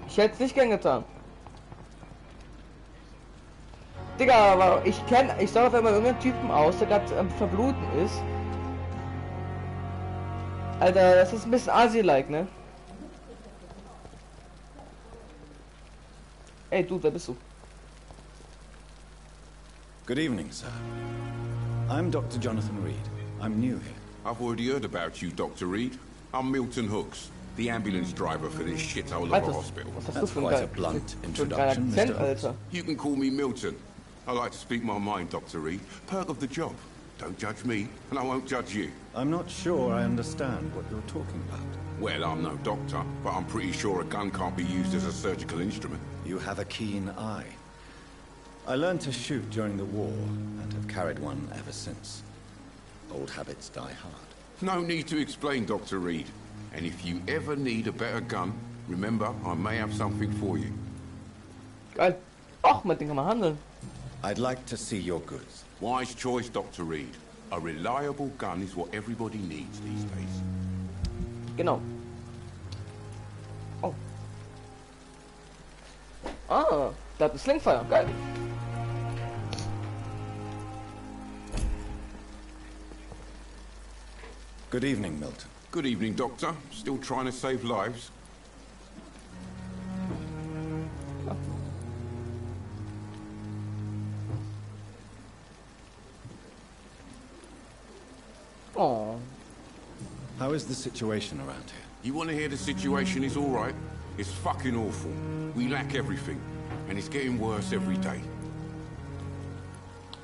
Ich hätte es nicht gern getan. Digga, aber ich sah auf einmal irgendeinen Typen aus, der gerade am Verbluten ist. Alter, das ist ein bisschen Asi-like, ne? Ey, du, wer bist du? Good evening, sir. I'm Dr. Jonathan Reed. I'm new here. I've already heard about you, Dr. Reed. I'm Milton Hooks, the ambulance driver for this shithole of a hospital. That's quite a blunt introduction, Mr. Hooks. You can call me Milton. I like to speak my mind, Dr. Reed. Perk of the job. Don't judge me, and I won't judge you. I'm not sure I understand what you're talking about. Well, I'm no doctor, but I'm pretty sure a gun can't be used as a surgical instrument. You have a keen eye. I learned to shoot during the war, and have carried one ever since. Old habits die hard. No need to explain, Dr. Reed. And if you ever need a better gun, remember, I may have something for you. Geil. Ach, mit dem kann man handeln. I'd like to see your goods. Wise choice, Dr. Reed. A reliable gun is what everybody needs these days. Genau. Oh. Ah, da hat ein Slingfire. Geil. Good evening, Milton. Good evening, Doctor. Still trying to save lives? Oh. How is the situation around here? You want to hear the situation is all right? It's fucking awful. We lack everything, and it's getting worse every day.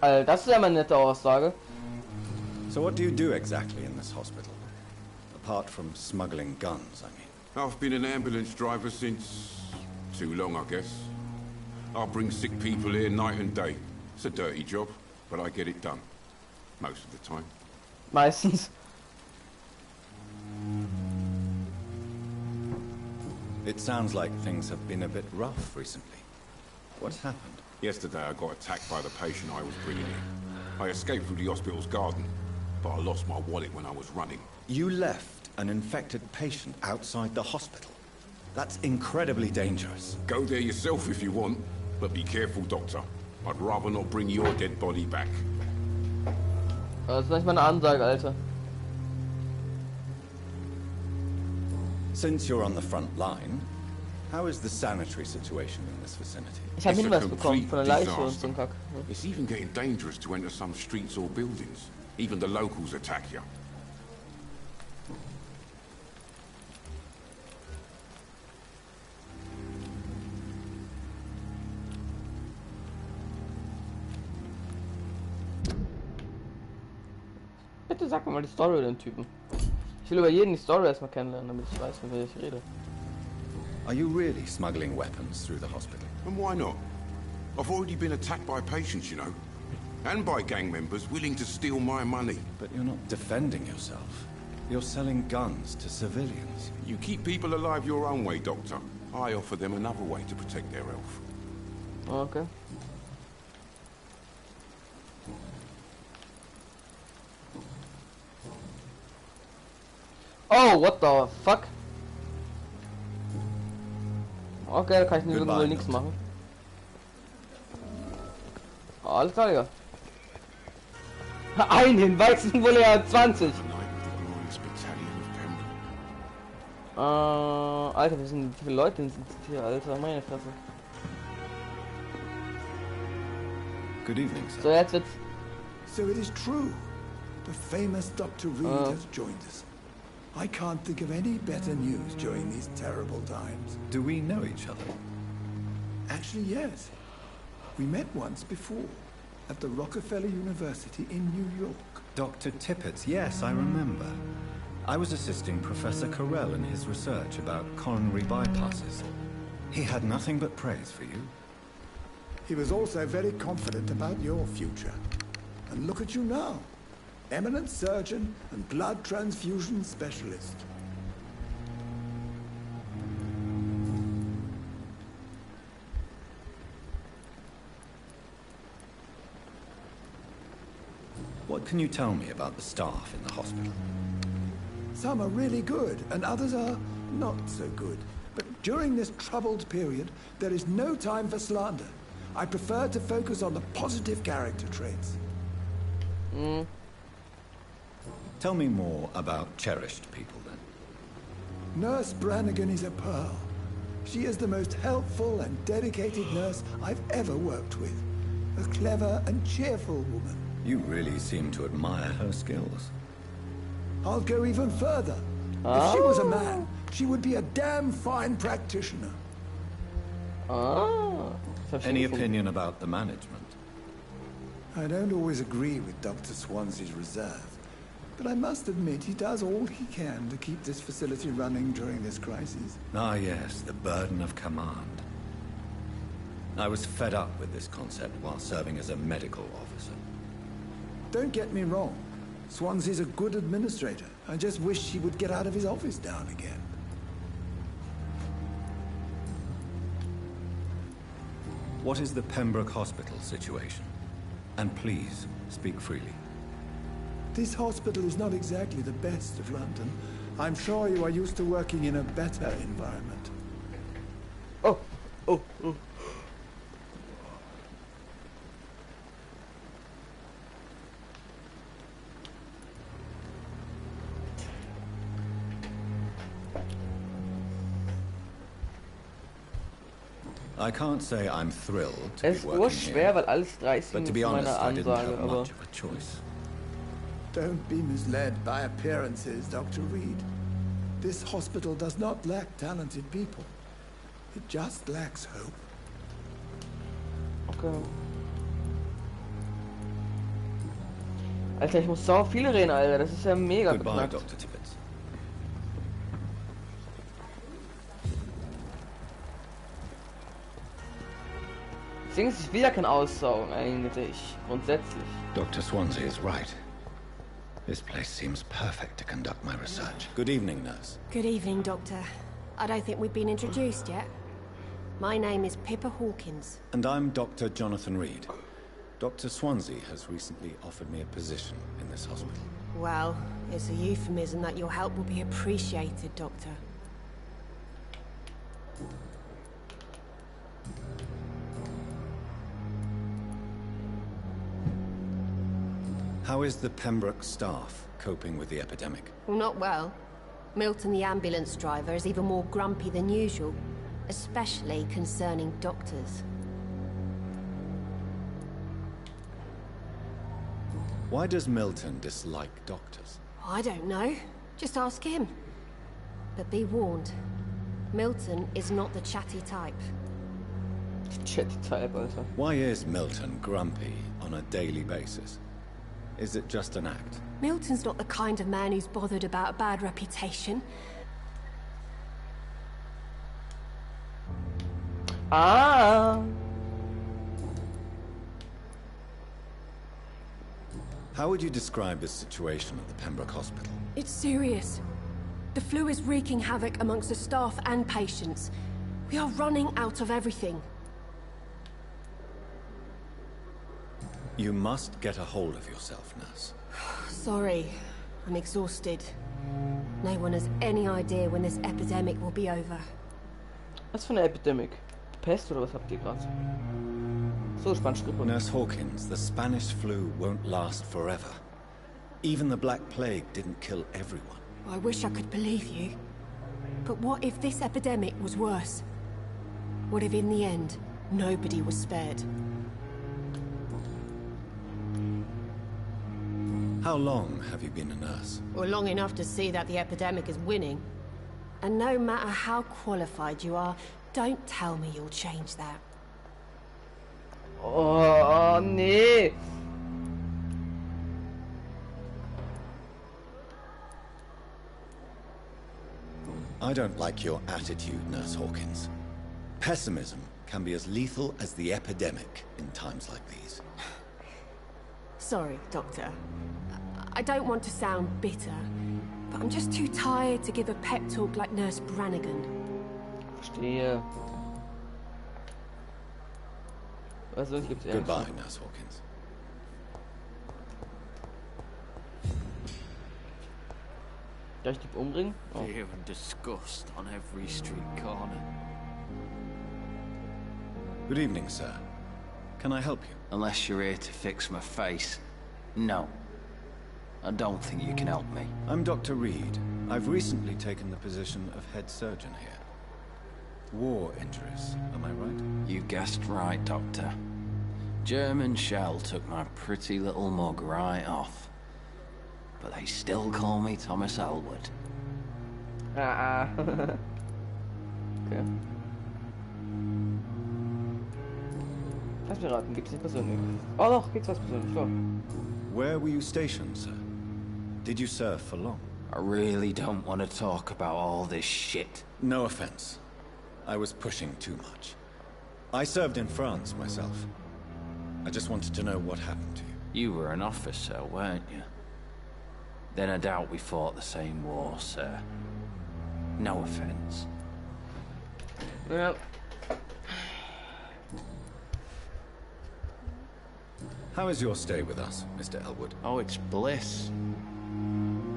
Das ist ja mal eine nette Aussage. So what do you do exactly in this hospital? Apart from smuggling guns, I mean. I've been an ambulance driver since... too long, I guess. I bring sick people here night and day. It's a dirty job, but I get it done. Most of the time. Meistens. It sounds like things have been a bit rough recently. What's happened? Yesterday I got attacked by the patient I was bringing in. I escaped through the hospital's garden, but I lost my wallet when I was running. You left an infected patient outside the hospital? That's incredibly dangerous. Go there yourself if you want, but be careful, Doctor. I'd rather not bring your dead body back. Das ist nicht mal eine Ansage, Alter. Since you're on the front line, how is the sanitary situation in this vicinity? Ich habe Hinweis bekommen von der Leiche und so ein Kack. It's even getting dangerous to enter some streets or buildings. Even the locals attack you. Bitte sag mir mal die Story über den Typen. Ich will über jeden die Story erstmal kennenlernen, damit ich weiß, von wer ich rede. Are you really smuggling weapons through the hospital? And why not? I've already been attacked by patients, you know. And by gang members willing to steal my money. But you're not defending yourself. You're selling guns to civilians. You keep people alive your own way, Doctor. I offer them another way to protect their health. Okay. Oh, what the fuck? Okay, da kann ich nirgendwo nichts machen. Alles klar, ja. Ein Hinweis sind wohl ja 20. Alter, wie viele Leute sind hier, Alter? Meine Fresse. Good evening, sir. So, jetzt wird's. So it is true. The famous Dr. Reed has joined us. I can't think of any better news during these terrible times. Do we know each other? Actually, yes. We met once before, at the Rockefeller University in New York. Dr. Tippett, yes, I remember. I was assisting Professor Carell in his research about coronary bypasses. He had nothing but praise for you. He was also very confident about your future. And look at you now. Eminent surgeon and blood transfusion specialist. What can you tell me about the staff in the hospital? Some are really good, and others are not so good. But during this troubled period, there is no time for slander. I prefer to focus on the positive character traits. Tell me more about cherished people, then. Nurse Brannigan is a pearl. She is the most helpful and dedicated nurse I've ever worked with. A clever and cheerful woman. You really seem to admire her skills. I'll go even further. If she was a man, she would be a damn fine practitioner. Any opinion about the management? I don't always agree with Dr. Swansea's reserve, but I must admit he does all he can to keep this facility running during this crisis. Ah, yes, the burden of command. I was fed up with this concept while serving as a medical officer. Don't get me wrong. Swansea's a good administrator. I just wish he would get out of his office now and again. What is the Pembroke Hospital situation? And please, speak freely. This hospital is not exactly the best of London. I'm sure you are used to working in a better environment. Oh. I can't say I'm thrilled to Es be ist working urschwer, here, weil alles 30 but to Minuten be von honest, meiner I didn't Ansage, have aber much of a choice. Don't be misled by appearances, Dr. Reed. This hospital does not lack talented people. It just lacks hope. okay. Alter, ich muss so viele reden, Alter. Das ist ja mega Goodbye, beknackt. Dr. Tibbets. Deswegen ist es wieder kein Aussaugen eigentlich, grundsätzlich. Dr. Swansea is right. This place seems perfect to conduct my research. Good evening, nurse. Good evening, Doctor. I don't think we've been introduced yet. My name is Pippa Hawkins. And I'm Dr. Jonathan Reed. Dr. Swansea has recently offered me a position in this hospital. Well, it's a euphemism that your help will be appreciated, Doctor. How is the Pembroke staff coping with the epidemic? Well, not well. Milton, the ambulance driver, is even more grumpy than usual, especially concerning doctors. Why does Milton dislike doctors? I don't know. Just ask him. But be warned, Milton is not the chatty type. Chatty type, Alter. Why is Milton grumpy on a daily basis? Is it just an act? Milton's not the kind of man who's bothered about a bad reputation. Ah. How would you describe the situation at the Pembroke Hospital? It's serious. The flu is wreaking havoc amongst the staff and patients. We are running out of everything. You must get a hold of yourself, nurse. Sorry, I'm exhausted. No one has any idea when this epidemic will be over. Was für eine Epidemic? Pest oder was habt ihr gerade? So, Spannschrippe. Nurse Hawkins, the Spanish flu won't last forever. Even the Black Plague didn't kill everyone. I wish I could believe you. But what if this epidemic was worse? What if in the end, nobody was spared? How long have you been a nurse? Well, long enough to see that the epidemic is winning. And no matter how qualified you are, don't tell me you'll change that. Oh, nee. I don't like your attitude, Nurse Hawkins. Pessimism can be as lethal as the epidemic in times like these. Sorry, Doctor. I don't want to sound bitter, but I'm just too tired to give a pep talk like Nurse Brannigan. Verstehe. Was sonst gibt's Goodbye, Nurse Hawkins. Darf ich dich umbringen? Oh. Fear and disgust on every street corner. Good evening, sir. Can I help you? Unless you're here to fix my face. No. I don't think you can help me. I'm Dr. Reed. I've recently taken the position of head surgeon here. War injuries, am I right? You guessed right, Doctor. German shell took my pretty little mug right off. But they still call me Thomas Elwood. Okay. Lass mir raten, gibt's nicht persönlich? Oh doch, gibt's was persönlich, so. Where were you stationed, sir? Did you serve for long? I really don't want to talk about all this shit. No offense. I was pushing too much. I served in France myself. I just wanted to know what happened to you. You were an officer, weren't you? Then I doubt we fought the same war, sir. No offense. Well. How is your stay with us, Mr. Elwood? Oh, it's bliss.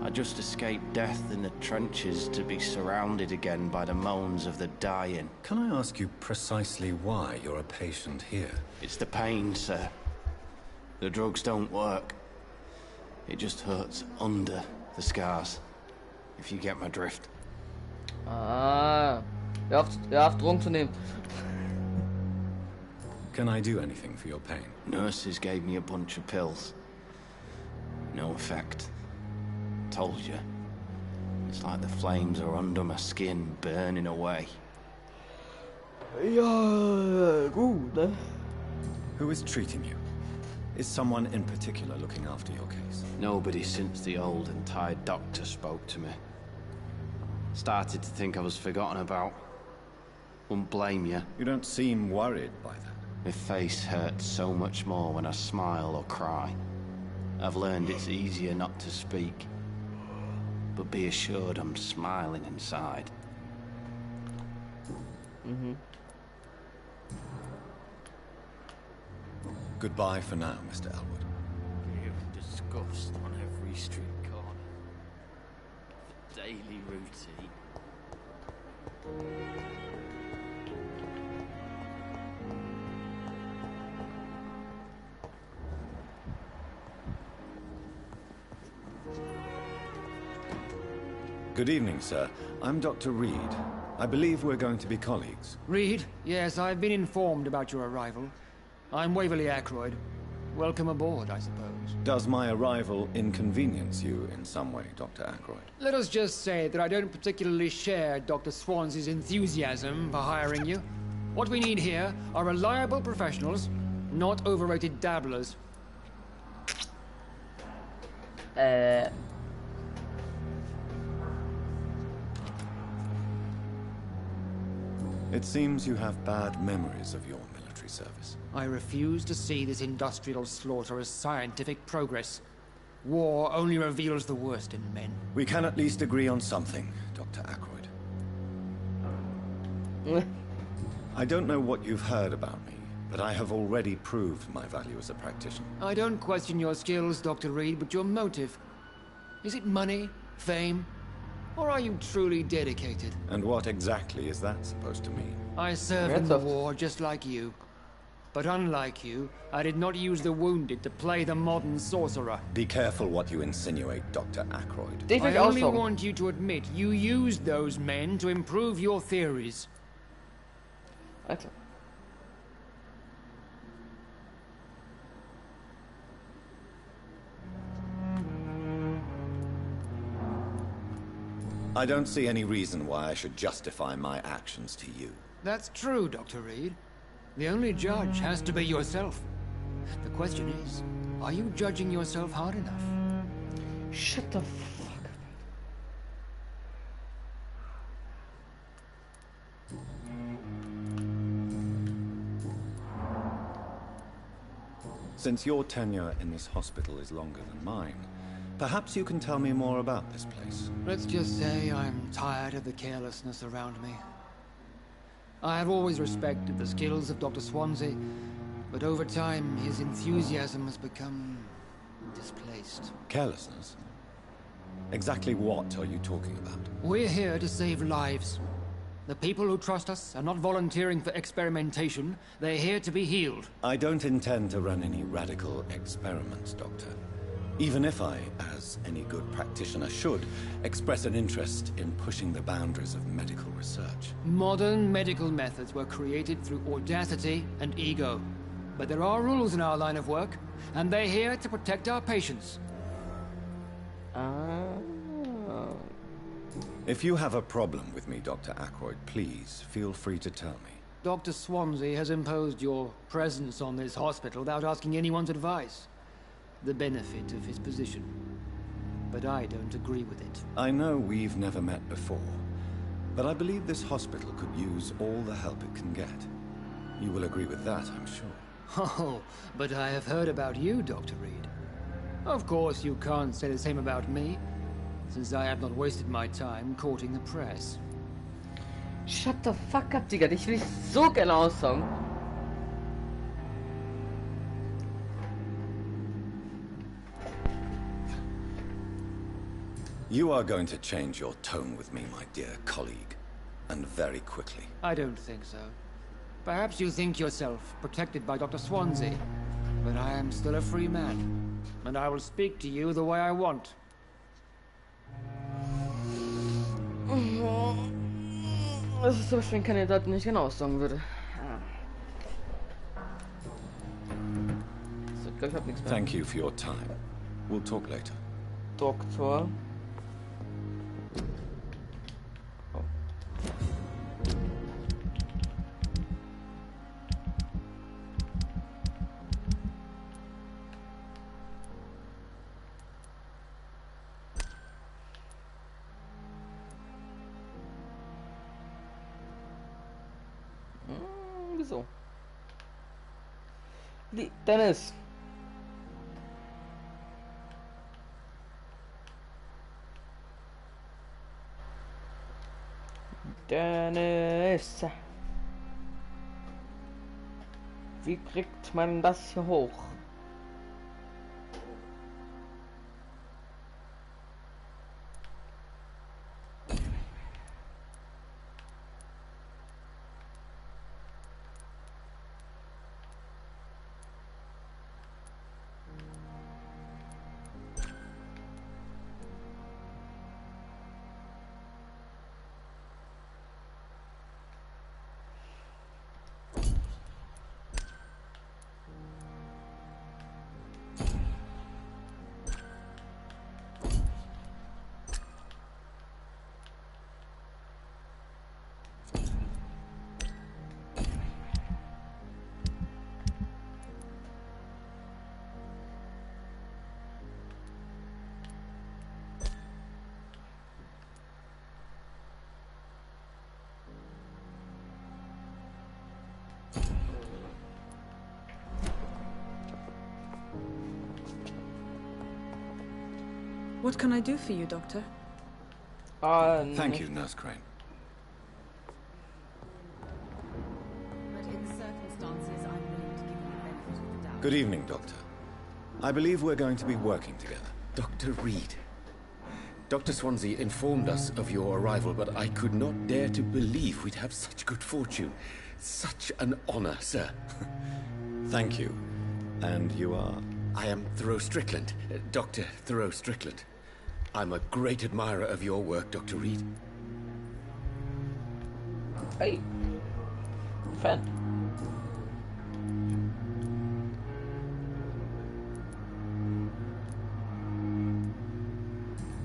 I just escaped death in the trenches to be surrounded again by the moans of the dying. Can I ask you precisely why you're a patient here? It's the pain, sir. The drugs don't work. It just hurts under the scars, if you get my drift. Ah, hör auf Drogen zu nehmen. Can I do anything for your pain? Nurses gave me a bunch of pills. No effect. Told you. It's like the flames are under my skin, burning away. Ja, gut. Who is treating you? Is someone in particular looking after your case? Nobody since the old and tired doctor spoke to me. Started to think I was forgotten about. Wouldn't blame you. You don't seem worried by that. My face hurts so much more when I smile or cry. I've learned it's easier not to speak. But be assured I'm smiling inside. Goodbye for now, Mr. Elwood. Fear and disgust on every street corner. Daily routine. Good evening, sir. I'm Dr. Reed. I believe we're going to be colleagues. Reed? Yes, I've been informed about your arrival. I'm Waverly Ackroyd. Welcome aboard, I suppose. Does my arrival inconvenience you in some way, Dr. Ackroyd? Let us just say that I don't particularly share Dr. Swans's enthusiasm for hiring you. What we need here are reliable professionals, not overrated dabblers. It seems you have bad memories of your military service. I refuse to see this industrial slaughter as scientific progress. War only reveals the worst in men. We can at least agree on something, Dr. Ackroyd. I don't know what you've heard about me, but I have already proved my value as a practitioner. I don't question your skills, Dr. Reed, but your motive. Is it money, fame, or are you truly dedicated? And what exactly is that supposed to mean? I served in the war just like you. But unlike you, I did not use the wounded to play the modern sorcerer. Be careful what you insinuate, Dr. Ackroyd. I only want you to admit you used those men to improve your theories. Alter. I don't see any reason why I should justify my actions to you. That's true, Dr. Reed. The only judge has to be yourself. The question is, are you judging yourself hard enough? Shut the fuck up. Since your tenure in this hospital is longer than mine, perhaps you can tell me more about this place. Let's just say I'm tired of the carelessness around me. I have always respected the skills of Dr. Swansea, but over time his enthusiasm has become displaced. Carelessness? Exactly what are you talking about? We're here to save lives. The people who trust us are not volunteering for experimentation. They're here to be healed. I don't intend to run any radical experiments, Doctor. Even if I, as any good practitioner should, express an interest in pushing the boundaries of medical research. Modern medical methods were created through audacity and ego. But there are rules in our line of work, and they're here to protect our patients. If you have a problem with me, Dr. Ackroyd, please feel free to tell me. Dr. Swansea has imposed your presence on this hospital without asking anyone's advice. The benefit of his position. But I don't agree with it. I know we've never met before, but I believe this hospital could use all the help it can get. You will agree with that, I'm sure. Oh, but I have heard about you, Dr. Reed. Of course, you can't say the same about me, since I have not wasted my time courting the press. Shut the fuck up, Digga. Dich will ich so gerne aussaugen. You are going to change your tone with me, my dear colleague, and very quickly. I don't think so. Perhaps you think yourself protected by Dr. Swansea, but I am still a free man, and I will speak to you the way I want. Das ist so schön, Kandidat nicht genau sagen würde. So, ich glaub, ich hab nichts mehr. Thank you for your time. We'll talk later. Doktor. Oh. Wieso? Dennis. Dennis. Wie kriegt man das hier hoch? What can I do for you, Doctor? Thank you, Nurse Crane. But in circumstances, I'm willing to give you the benefit of the doubt. Good evening, Doctor. I believe we're going to be working together. Dr. Reed. Dr. Swansea informed us of your arrival, but I could not dare to believe we'd have such good fortune. Such an honor, sir. Thank you. And you are? I am Thoreau Strickland, Dr. Thoreau Strickland. I'm a great admirer of your work, Dr. Reed. Hey. Fan.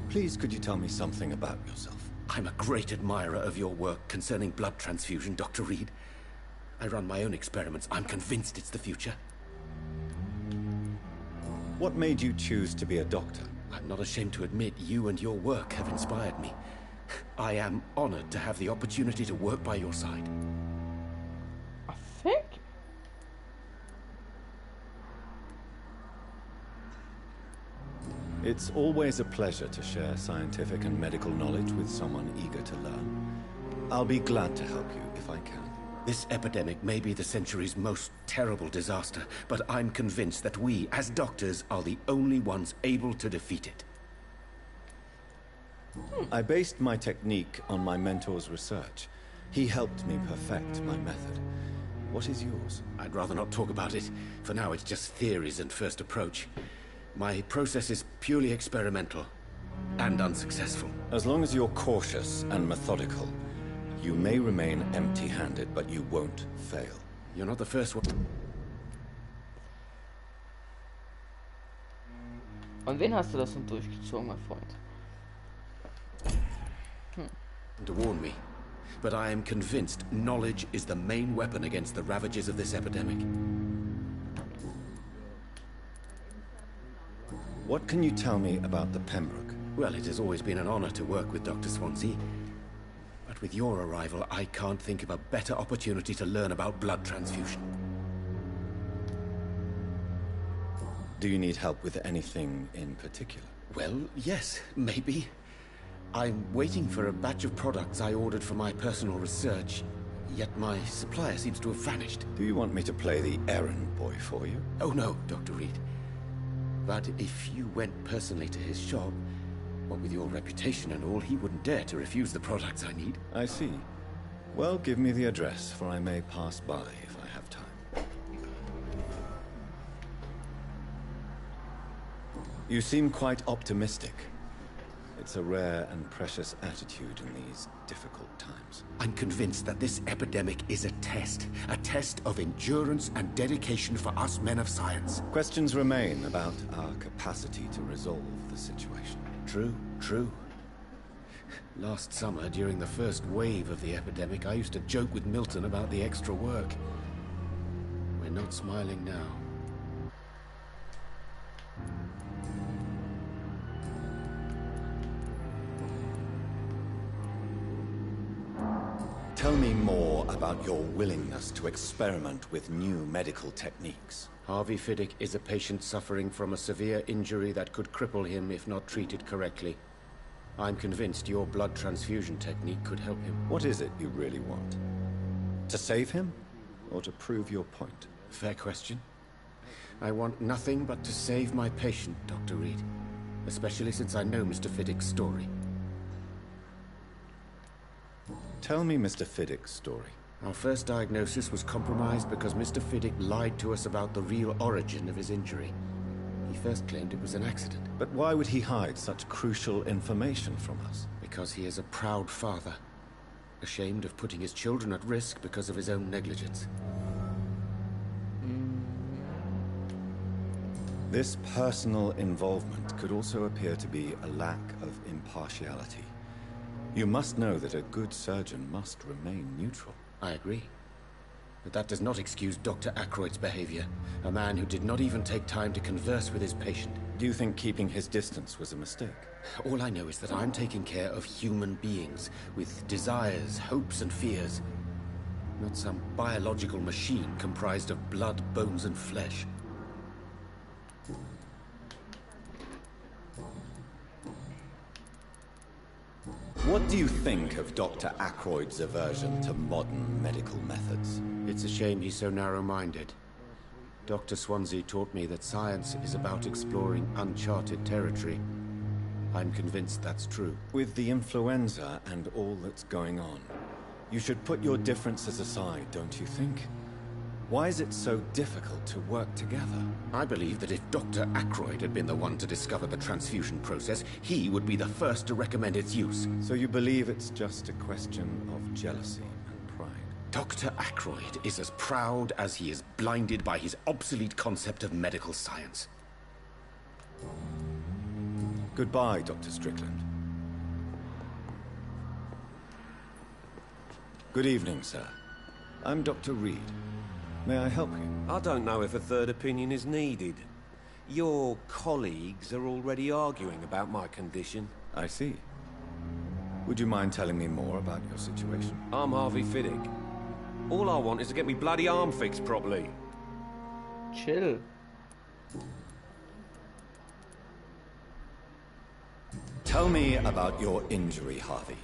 Please, could you tell me something about yourself? I'm a great admirer of your work concerning blood transfusion, Dr. Reed. I run my own experiments. I'm convinced it's the future. What made you choose to be a doctor? I'm not ashamed to admit you and your work have inspired me. I am honored to have the opportunity to work by your side. I think? It's always a pleasure to share scientific and medical knowledge with someone eager to learn. I'll be glad to help you if I can. This epidemic may be the century's most terrible disaster, but I'm convinced that we, as doctors, are the only ones able to defeat it. I based my technique on my mentor's research. He helped me perfect my method. What is yours? I'd rather not talk about it. For now, it's just theories and first approach. My process is purely experimental and unsuccessful. As long as you're cautious and methodical, you may remain empty-handed, but you won't fail. You're not the first one. Und wen hast du das denn durchgezogen, mein Freund? To warn me, but I am convinced knowledge is the main weapon against the ravages of this epidemic. What can you tell me about the Pembroke? Well, it has always been an honor to work with Dr. Swansea. But with your arrival, I can't think of a better opportunity to learn about blood transfusion. Do you need help with anything in particular? Well, yes, maybe. I'm waiting for a batch of products I ordered for my personal research, yet my supplier seems to have vanished. Do you want me to play the errand boy for you? Oh no, Dr. Reed. But if you went personally to his shop, what with your reputation and all, he wouldn't dare to refuse the products I need. I see. Well, give me the address, for I may pass by if I have time. You seem quite optimistic. It's a rare and precious attitude in these difficult times. I'm convinced that this epidemic is a test of endurance and dedication for us men of science. Questions remain about our capacity to resolve the situation. True. Last summer, during the first wave of the epidemic, I used to joke with Milton about the extra work. We're not smiling now. Tell me more about your willingness to experiment with new medical techniques. Harvey Fiddick is a patient suffering from a severe injury that could cripple him if not treated correctly. I'm convinced your blood transfusion technique could help him. What is it you really want? To save him? Or to prove your point? Fair question. I want nothing but to save my patient, Dr. Reed. Especially since I know Mr. Fiddick's story. Tell me Mr. Fiddick's story. Our first diagnosis was compromised because Mr. Fiddick lied to us about the real origin of his injury. He first claimed it was an accident. But why would he hide such crucial information from us? Because he is a proud father, ashamed of putting his children at risk because of his own negligence. This personal involvement could also appear to be a lack of impartiality. You must know that a good surgeon must remain neutral. I agree. But that does not excuse Dr. Ackroyd's behavior. A man who did not even take time to converse with his patient. Do you think keeping his distance was a mistake? All I know is that I'm taking care of human beings with desires, hopes, and fears. Not some biological machine comprised of blood, bones, and flesh. What do you think of Dr. Ackroyd's aversion to modern medical methods? It's a shame he's so narrow-minded. Dr. Swansea taught me that science is about exploring uncharted territory. I'm convinced that's true. With the influenza and all that's going on, you should put your differences aside, don't you think? Why is it so difficult to work together? I believe that if Dr. Ackroyd had been the one to discover the transfusion process, he would be the first to recommend its use. So you believe it's just a question of jealousy and pride? Dr. Ackroyd is as proud as he is blinded by his obsolete concept of medical science. Goodbye, Dr. Strickland. Good evening, sir. I'm Dr. Reed. May I help you? I don't know if a third opinion is needed. Your colleagues are already arguing about my condition. I see. Would you mind telling me more about your situation? I'm Harvey Fiddick. All I want is to get me bloody arm fixed properly. Chill. Tell me about your injury, Harvey.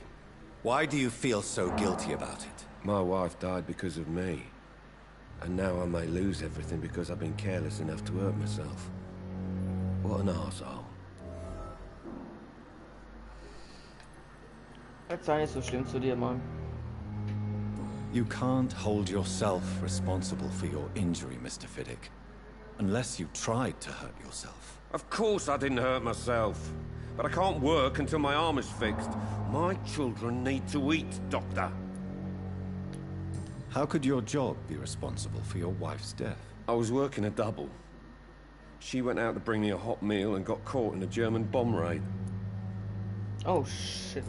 Why do you feel so guilty about it? My wife died because of me. And now I may lose everything because I've been careless enough to hurt myself. What an arsehole. Jetzt sei nicht so schlimm zu dir, Mann. You can't hold yourself responsible for your injury, Mr. Fiddick. Unless you tried to hurt yourself. Of course I didn't hurt myself. But I can't work until my arm is fixed. My children need to eat, Doctor. How could your job be responsible for your wife's death? I was working a double. She went out to bring me a hot meal and got caught in a German bomb raid. Oh, shit.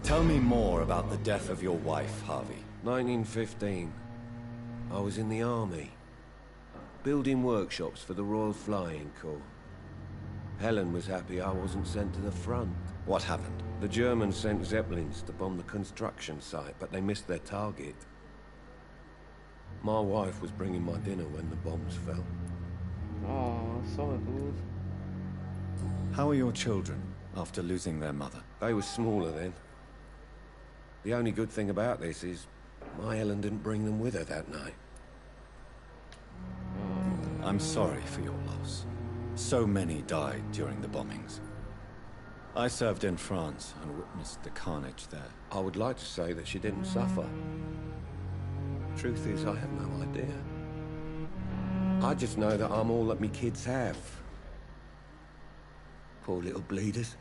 Tell me more about the death of your wife, Harvey. 1915. I was in the army. Building workshops for the Royal Flying Corps. Helen was happy I wasn't sent to the front. What happened? The Germans sent Zeppelins to bomb the construction site, but they missed their target. My wife was bringing my dinner when the bombs fell. Oh, sorry, dude. How are your children after losing their mother? They were smaller then. The only good thing about this is my Helen didn't bring them with her that night. I'm sorry for your loss. So many died during the bombings. I served in France and witnessed the carnage there. I would like to say that she didn't suffer. Truth is, I have no idea. I just know that I'm all that me kids have. Poor little bleeders.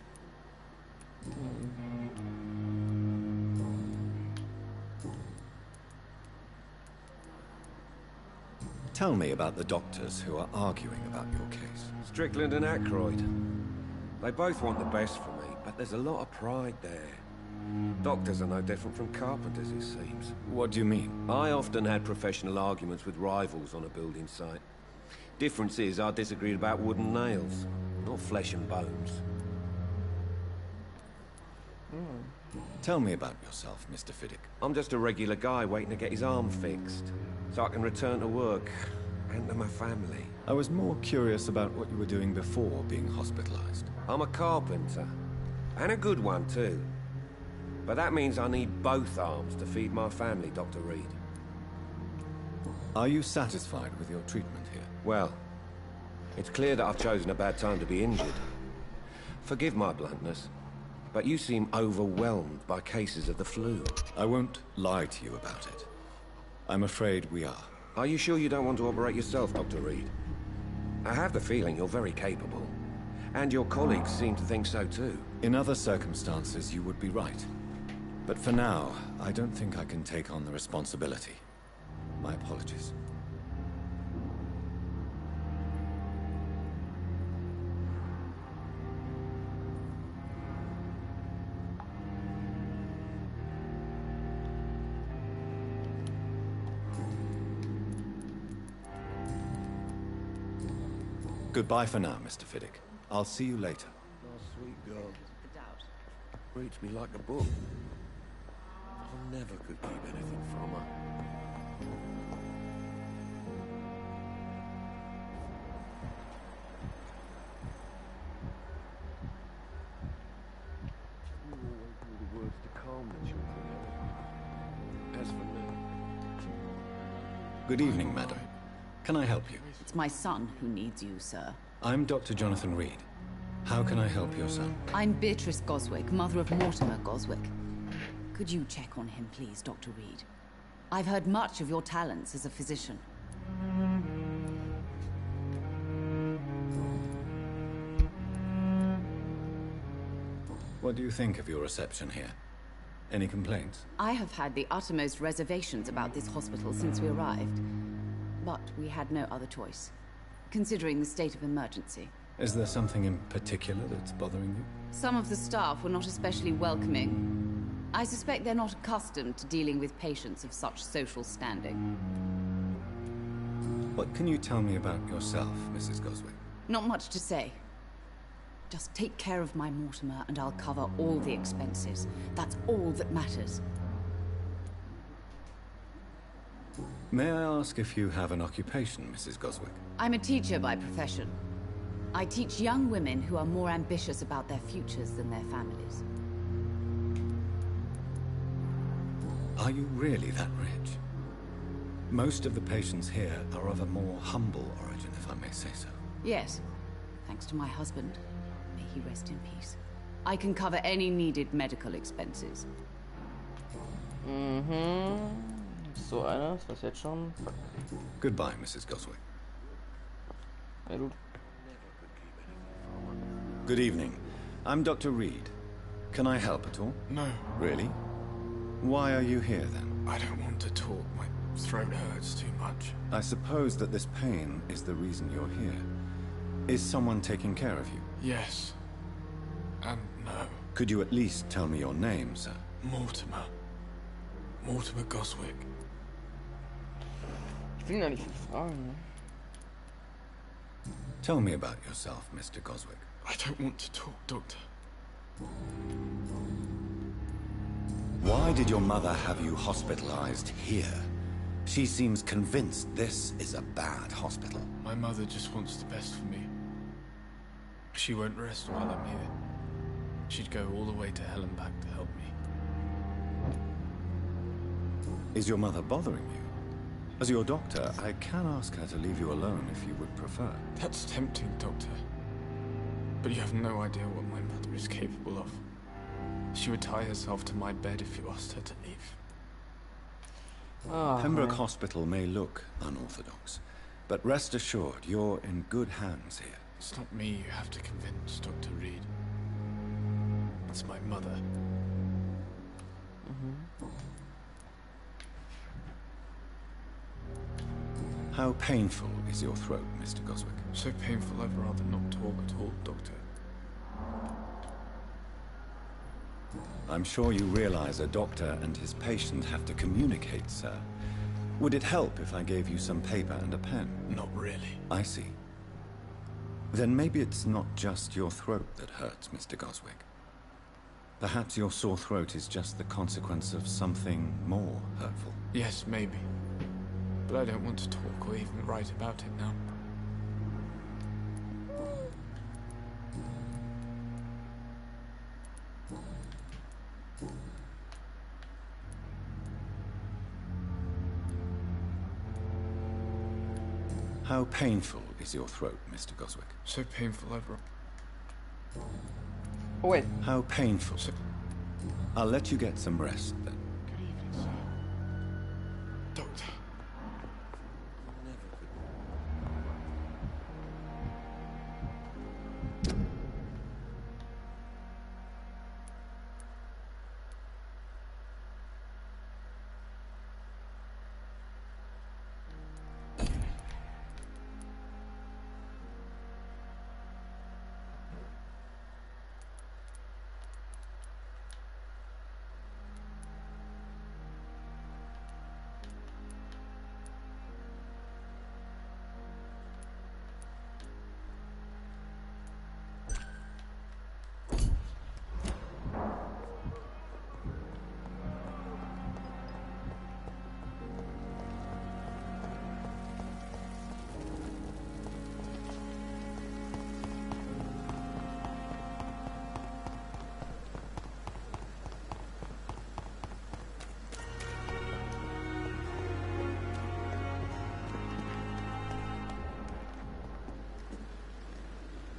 Tell me about the doctors who are arguing about your case. Strickland and Aykroyd. They both want the best for me, but there's a lot of pride there. Doctors are no different from carpenters, it seems. What do you mean? I often had professional arguments with rivals on a building site. Difference is, I disagreed about wooden nails, not flesh and bones. Tell me about yourself, Mr. Fiddick. I'm just a regular guy waiting to get his arm fixed, so I can return to work and to my family. I was more curious about what you were doing before being hospitalized. I'm a carpenter, and a good one too. But that means I need both arms to feed my family, Dr. Reed. Are you satisfied with your treatment here? Well, it's clear that I've chosen a bad time to be injured. Forgive my bluntness, but you seem overwhelmed by cases of the flu. I won't lie to you about it. I'm afraid we are. Are you sure you don't want to operate yourself, Dr. Reed? I have the feeling you're very capable. And your colleagues seem to think so too. In other circumstances, you would be right. But for now, I don't think I can take on the responsibility. My apologies. Goodbye for now, Mr. Fiddick. I'll see you later. Oh, sweet girl. Reads me like a book. I never could keep anything from her. You always do the words to calm the children, Ellen. As for me... Good evening, madam. Can I help you? It's my son who needs you, sir. I'm Dr. Jonathan Reed. How can I help your son? I'm Beatrice Goswick, mother of Mortimer Goswick. Could you check on him, please, Dr. Reed? I've heard much of your talents as a physician. What do you think of your reception here? Any complaints? I have had the uttermost reservations about this hospital since we arrived. But we had no other choice, considering the state of emergency. Is there something in particular that's bothering you? Some of the staff were not especially welcoming. I suspect they're not accustomed to dealing with patients of such social standing. What can you tell me about yourself, Mrs. Goswick? Not much to say. Just take care of my Mortimer and I'll cover all the expenses. That's all that matters. May I ask if you have an occupation, Mrs. Goswick? I'm a teacher by profession. I teach young women who are more ambitious about their futures than their families. Are you really that rich? Most of the patients here are of a more humble origin, if I may say so. Yes, thanks to my husband. May he rest in peace. I can cover any needed medical expenses. So einer, das war's jetzt schon. Goodbye, Mrs. Goswick. Ja, gut. Good evening. I'm Dr. Reed. Can I help at all? No. Really? Why are you here, then? I don't want to talk. My throat hurts too much. I suppose that this pain is the reason you're here. Is someone taking care of you? Yes. And no. Could you at least tell me your name, sir? Mortimer. Mortimer Goswick. Ich will ja nicht viel fragen, ne? Tell me about yourself, Mr. Goswick. I don't want to talk, Doctor. Why did your mother have you hospitalized here? She seems convinced this is a bad hospital. My mother just wants the best for me. She won't rest while I'm here. She'd go all the way to hell and back to help me. Is your mother bothering you? As your doctor, I can ask her to leave you alone if you would prefer. That's tempting, Doctor. But you have no idea what my mother is capable of. She would tie herself to my bed if you asked her to leave. Pembroke Hospital may look unorthodox, but rest assured, you're in good hands here. It's not me you have to convince, Dr. Reed. It's my mother. How painful is your throat, Mr. Goswick? So painful I'd rather not talk at all, Doctor. I'm sure you realize a doctor and his patient have to communicate, sir. Would it help if I gave you some paper and a pen? Not really. I see. Then maybe it's not just your throat that hurts, Mr. Goswick. Perhaps your sore throat is just the consequence of something more hurtful. Yes, maybe. But I don't want to talk or even write about it now. How painful is your throat, Mr. Goswick? So painful I've... Oh, wait. How painful? I'll let you get some rest, then. Good evening, sir. Doctor.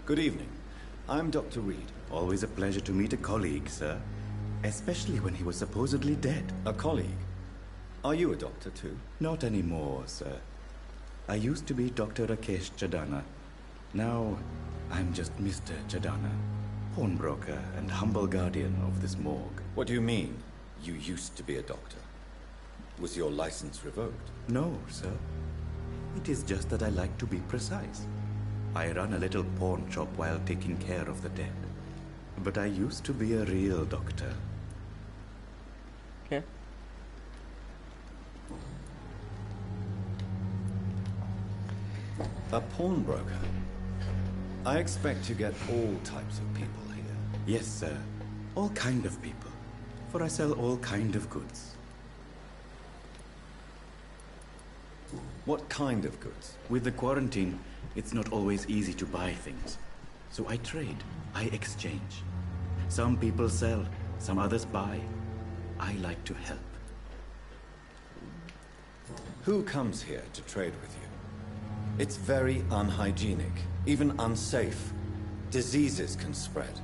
Good evening. I'm Dr. Reed. Always a pleasure to meet a colleague, sir. Especially when he was supposedly dead. A colleague? Are you a doctor too? Not anymore, sir. I used to be Dr. Rakesh Chadana. Now, I'm just Mr. Chadana, pawnbroker and humble guardian of this morgue. What do you mean, you used to be a doctor? Was your license revoked? No, sir. It is just that I like to be precise. I run a little pawn shop while taking care of the dead. But I used to be a real doctor. Okay. A pawnbroker? I expect to get all types of people here. Yes, sir. All kind of people. For I sell all kind of goods. What kind of goods? With the quarantine, it's not always easy to buy things. So I trade, I exchange. Some people sell, some others buy. I like to help. Who comes here to trade with you? It's very unhygienic, even unsafe. Diseases can spread.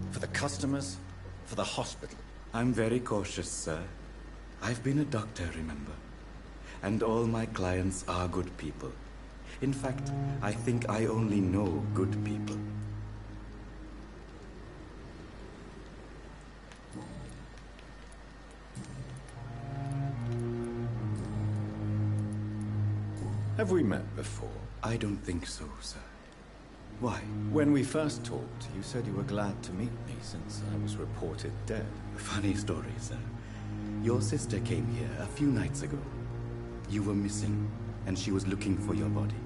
For the customers, for the hospital. I'm very cautious, sir. I've been a doctor, remember? And all my clients are good people. In fact, I think I only know good people. Have we met before? I don't think so, sir. Why? When we first talked, you said you were glad to meet me since I was reported dead. Funny story, sir. Your sister came here a few nights ago. You were missing, and she was looking for your body.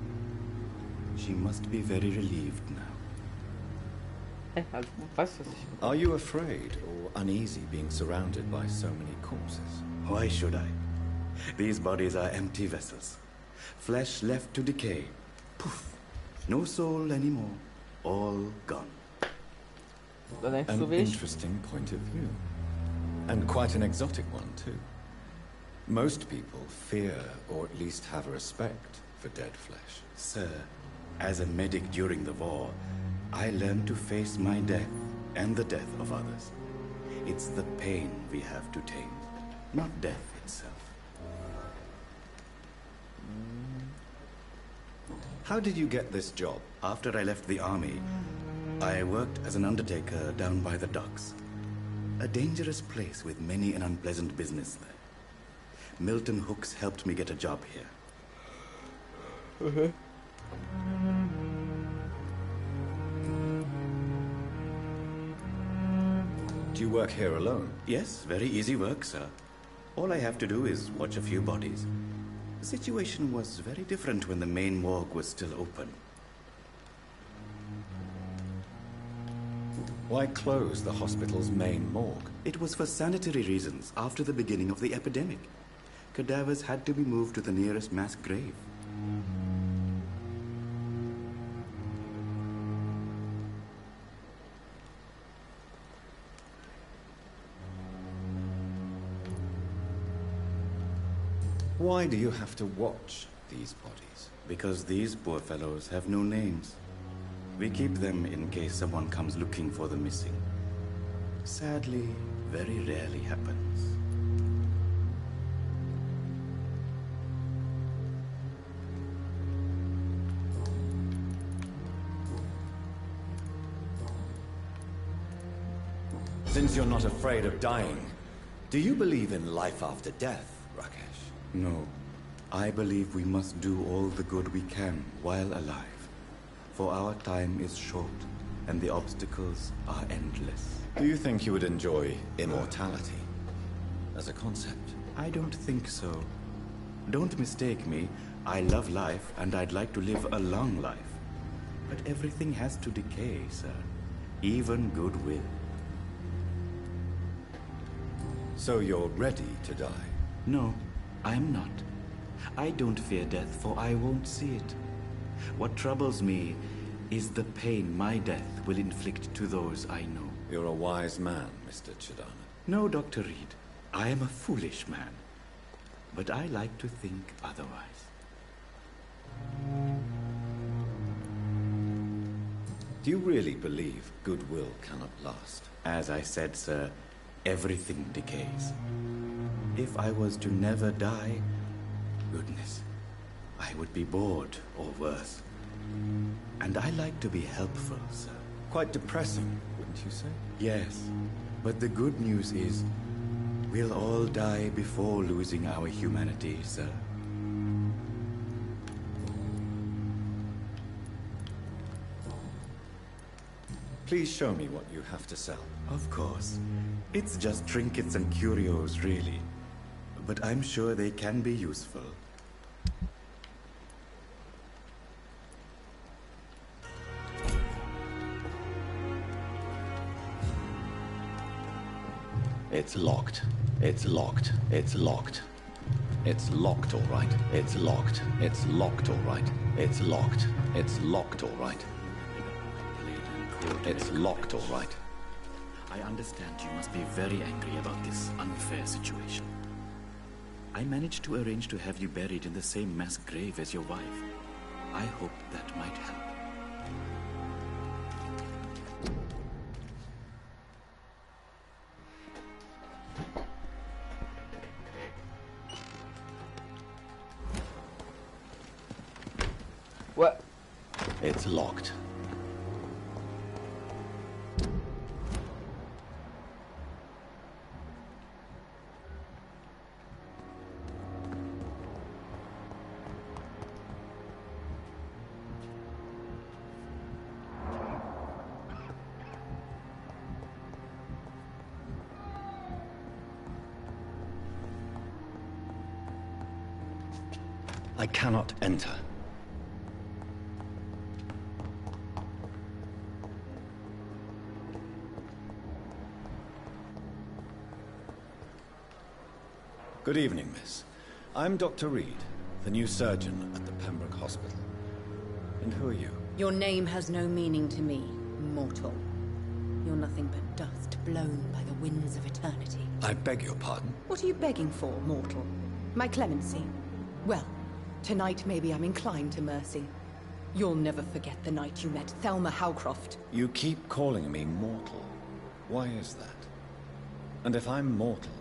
She must be very relieved now. Are you afraid or uneasy being surrounded by so many corpses? Why should I? These bodies are empty vessels. Flesh left to decay. Poof. No soul anymore. All gone. An interesting point of view. And quite an exotic one, too. Most people fear, or at least have a respect, for dead flesh. Sir, as a medic during the war, I learned to face my death and the death of others. It's the pain we have to tame, not death itself. How did you get this job? After I left the army, I worked as an undertaker down by the docks. A dangerous place with many an unpleasant business there. Milton Hooks helped me get a job here. Do you work here alone? Yes, very easy work, sir. All I have to do is watch a few bodies. The situation was very different when the main morgue was still open. Why close the hospital's main morgue? It was for sanitary reasons after the beginning of the epidemic. Cadavers had to be moved to the nearest mass grave. Why do you have to watch these bodies? Because these poor fellows have no names. We keep them in case someone comes looking for the missing. Sadly, very rarely happens. Since you're not afraid of dying, do you believe in life after death, Rakesh? No. I believe we must do all the good we can while alive. For our time is short, and the obstacles are endless. Do you think you would enjoy immortality as a concept? I don't think so. Don't mistake me. I love life, and I'd like to live a long life. But everything has to decay, sir. Even goodwill. So you're ready to die? No, I'm not. I don't fear death, for I won't see it. What troubles me is the pain my death will inflict to those I know. You're a wise man, Mr. Chidana. No, Dr. Reed. I am a foolish man. But I like to think otherwise. Do you really believe goodwill cannot last? As I said, sir, everything decays. If I was to never die, goodness, I would be bored or worse. And I like to be helpful, sir. Quite depressing, wouldn't you say? Yes, but the good news is, we'll all die before losing our humanity, sir. Please show me what you have to sell. Of course. It's just trinkets and curios, really. But I'm sure they can be useful. It's locked. It's locked. It's locked. It's locked, all right. It's locked. It's locked, all right. It's locked. It's locked, all right. It's locked, all right. I understand you must be very angry about this unfair situation. I managed to arrange to have you buried in the same mass grave as your wife. I hope that might help. What? It's locked. I cannot enter. Good evening, miss. I'm Dr. Reed, the new surgeon at the Pembroke Hospital. And who are you? Your name has no meaning to me, mortal. You're nothing but dust blown by the winds of eternity. I beg your pardon? What are you begging for, mortal? My clemency? Well, tonight maybe I'm inclined to mercy. You'll never forget the night you met Thelma Howcroft. You keep calling me mortal. Why is that? And if I'm mortal,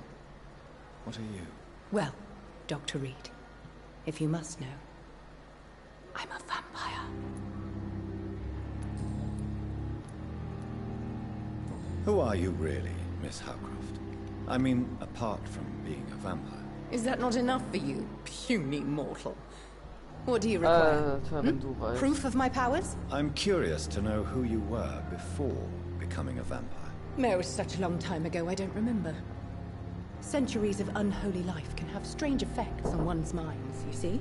what are you? Well, Dr. Reed, if you must know, I'm a vampire. Who are you really, Miss Howcroft? I mean, apart from being a vampire. Is that not enough for you, puny mortal? What do you require? Proof of my powers? I'm curious to know who you were before becoming a vampire. It was such a long time ago, I don't remember. Centuries of unholy life can have strange effects on one's minds, you see?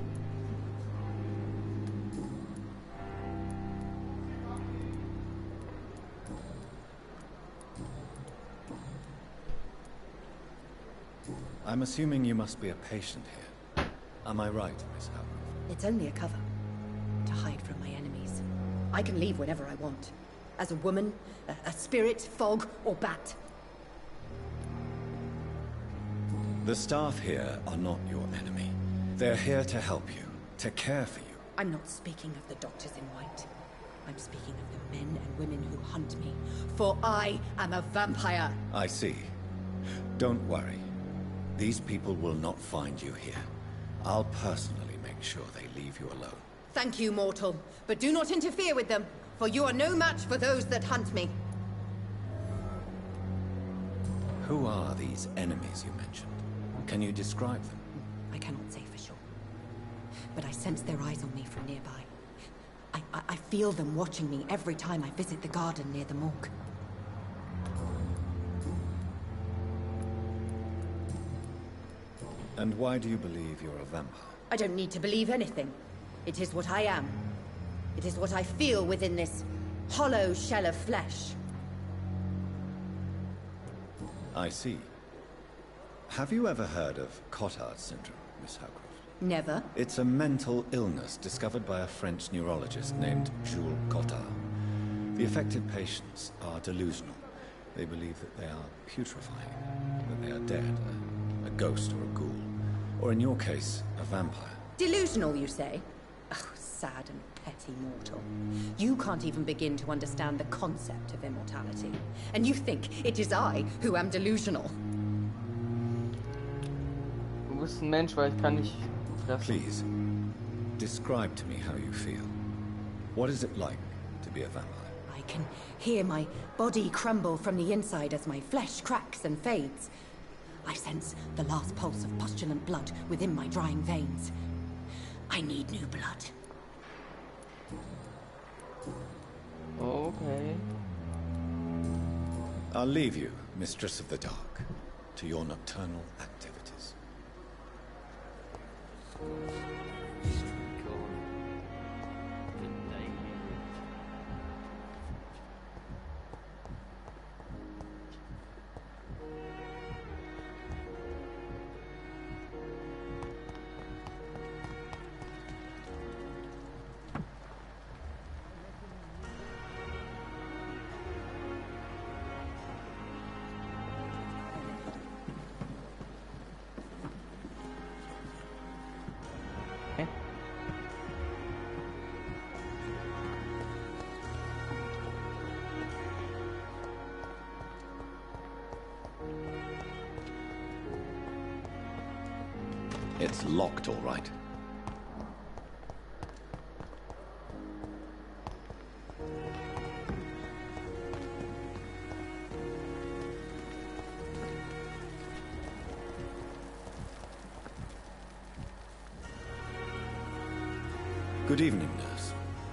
I'm assuming you must be a patient here. Am I right, Miss Howcroft? It's only a cover. To hide from my enemies. I can leave whenever I want. As a woman, a spirit, fog, or bat. The staff here are not your enemy. They're here to help you, to care for you. I'm not speaking of the doctors in white. I'm speaking of the men and women who hunt me. For I am a vampire. I see. Don't worry. These people will not find you here. I'll personally make sure they leave you alone. Thank you, mortal. But do not interfere with them, for you are no match for those that hunt me. Who are these enemies you mentioned? Can you describe them? I cannot say for sure. But I sense their eyes on me from nearby. I feel them watching me every time I visit the garden near the morgue. And why do you believe you're a vampire? I don't need to believe anything. It is what I am. It is what I feel within this hollow shell of flesh. I see. Have you ever heard of Cotard syndrome, Miss Howcroft? Never. It's a mental illness discovered by a French neurologist named Jules Cotard. The affected patients are delusional. They believe that they are putrefying, that they are dead, a ghost or a ghoul, or in your case, a vampire. Delusional, you say? Oh, sad and petty mortal. You can't even begin to understand the concept of immortality. And you think it is I who am delusional. Du bist ein Mensch, weil ich kann nicht fressen. Please, describe to me how you feel. What is it like to be a vampire? I can hear my body crumble from the inside as my flesh cracks and fades. I sense the last pulse of postulant blood within my drying veins. I need new blood. Okay. I'll leave you, Mistress of the Dark, to your nocturnal activities. It's locked, all right. Good evening, nurse.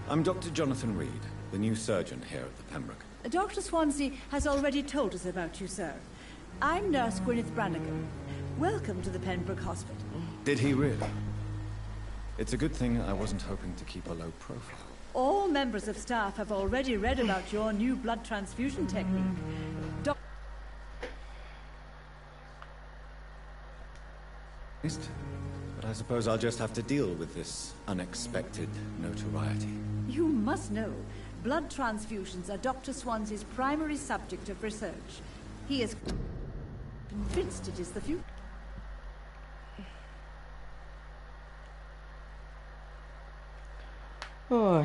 I'm Dr. Jonathan Reed, the new surgeon here at the Pembroke. Dr. Swansea has already told us about you, sir. I'm Nurse Gwyneth Brannigan. Welcome to the Pembroke Hospital. Did he really? It's a good thing I wasn't hoping to keep a low profile. All members of staff have already read about your new blood transfusion technique. But I suppose I'll just have to deal with this unexpected notoriety. You must know, blood transfusions are Dr. Swansea's primary subject of research. He is convinced it is the future. Oh, ich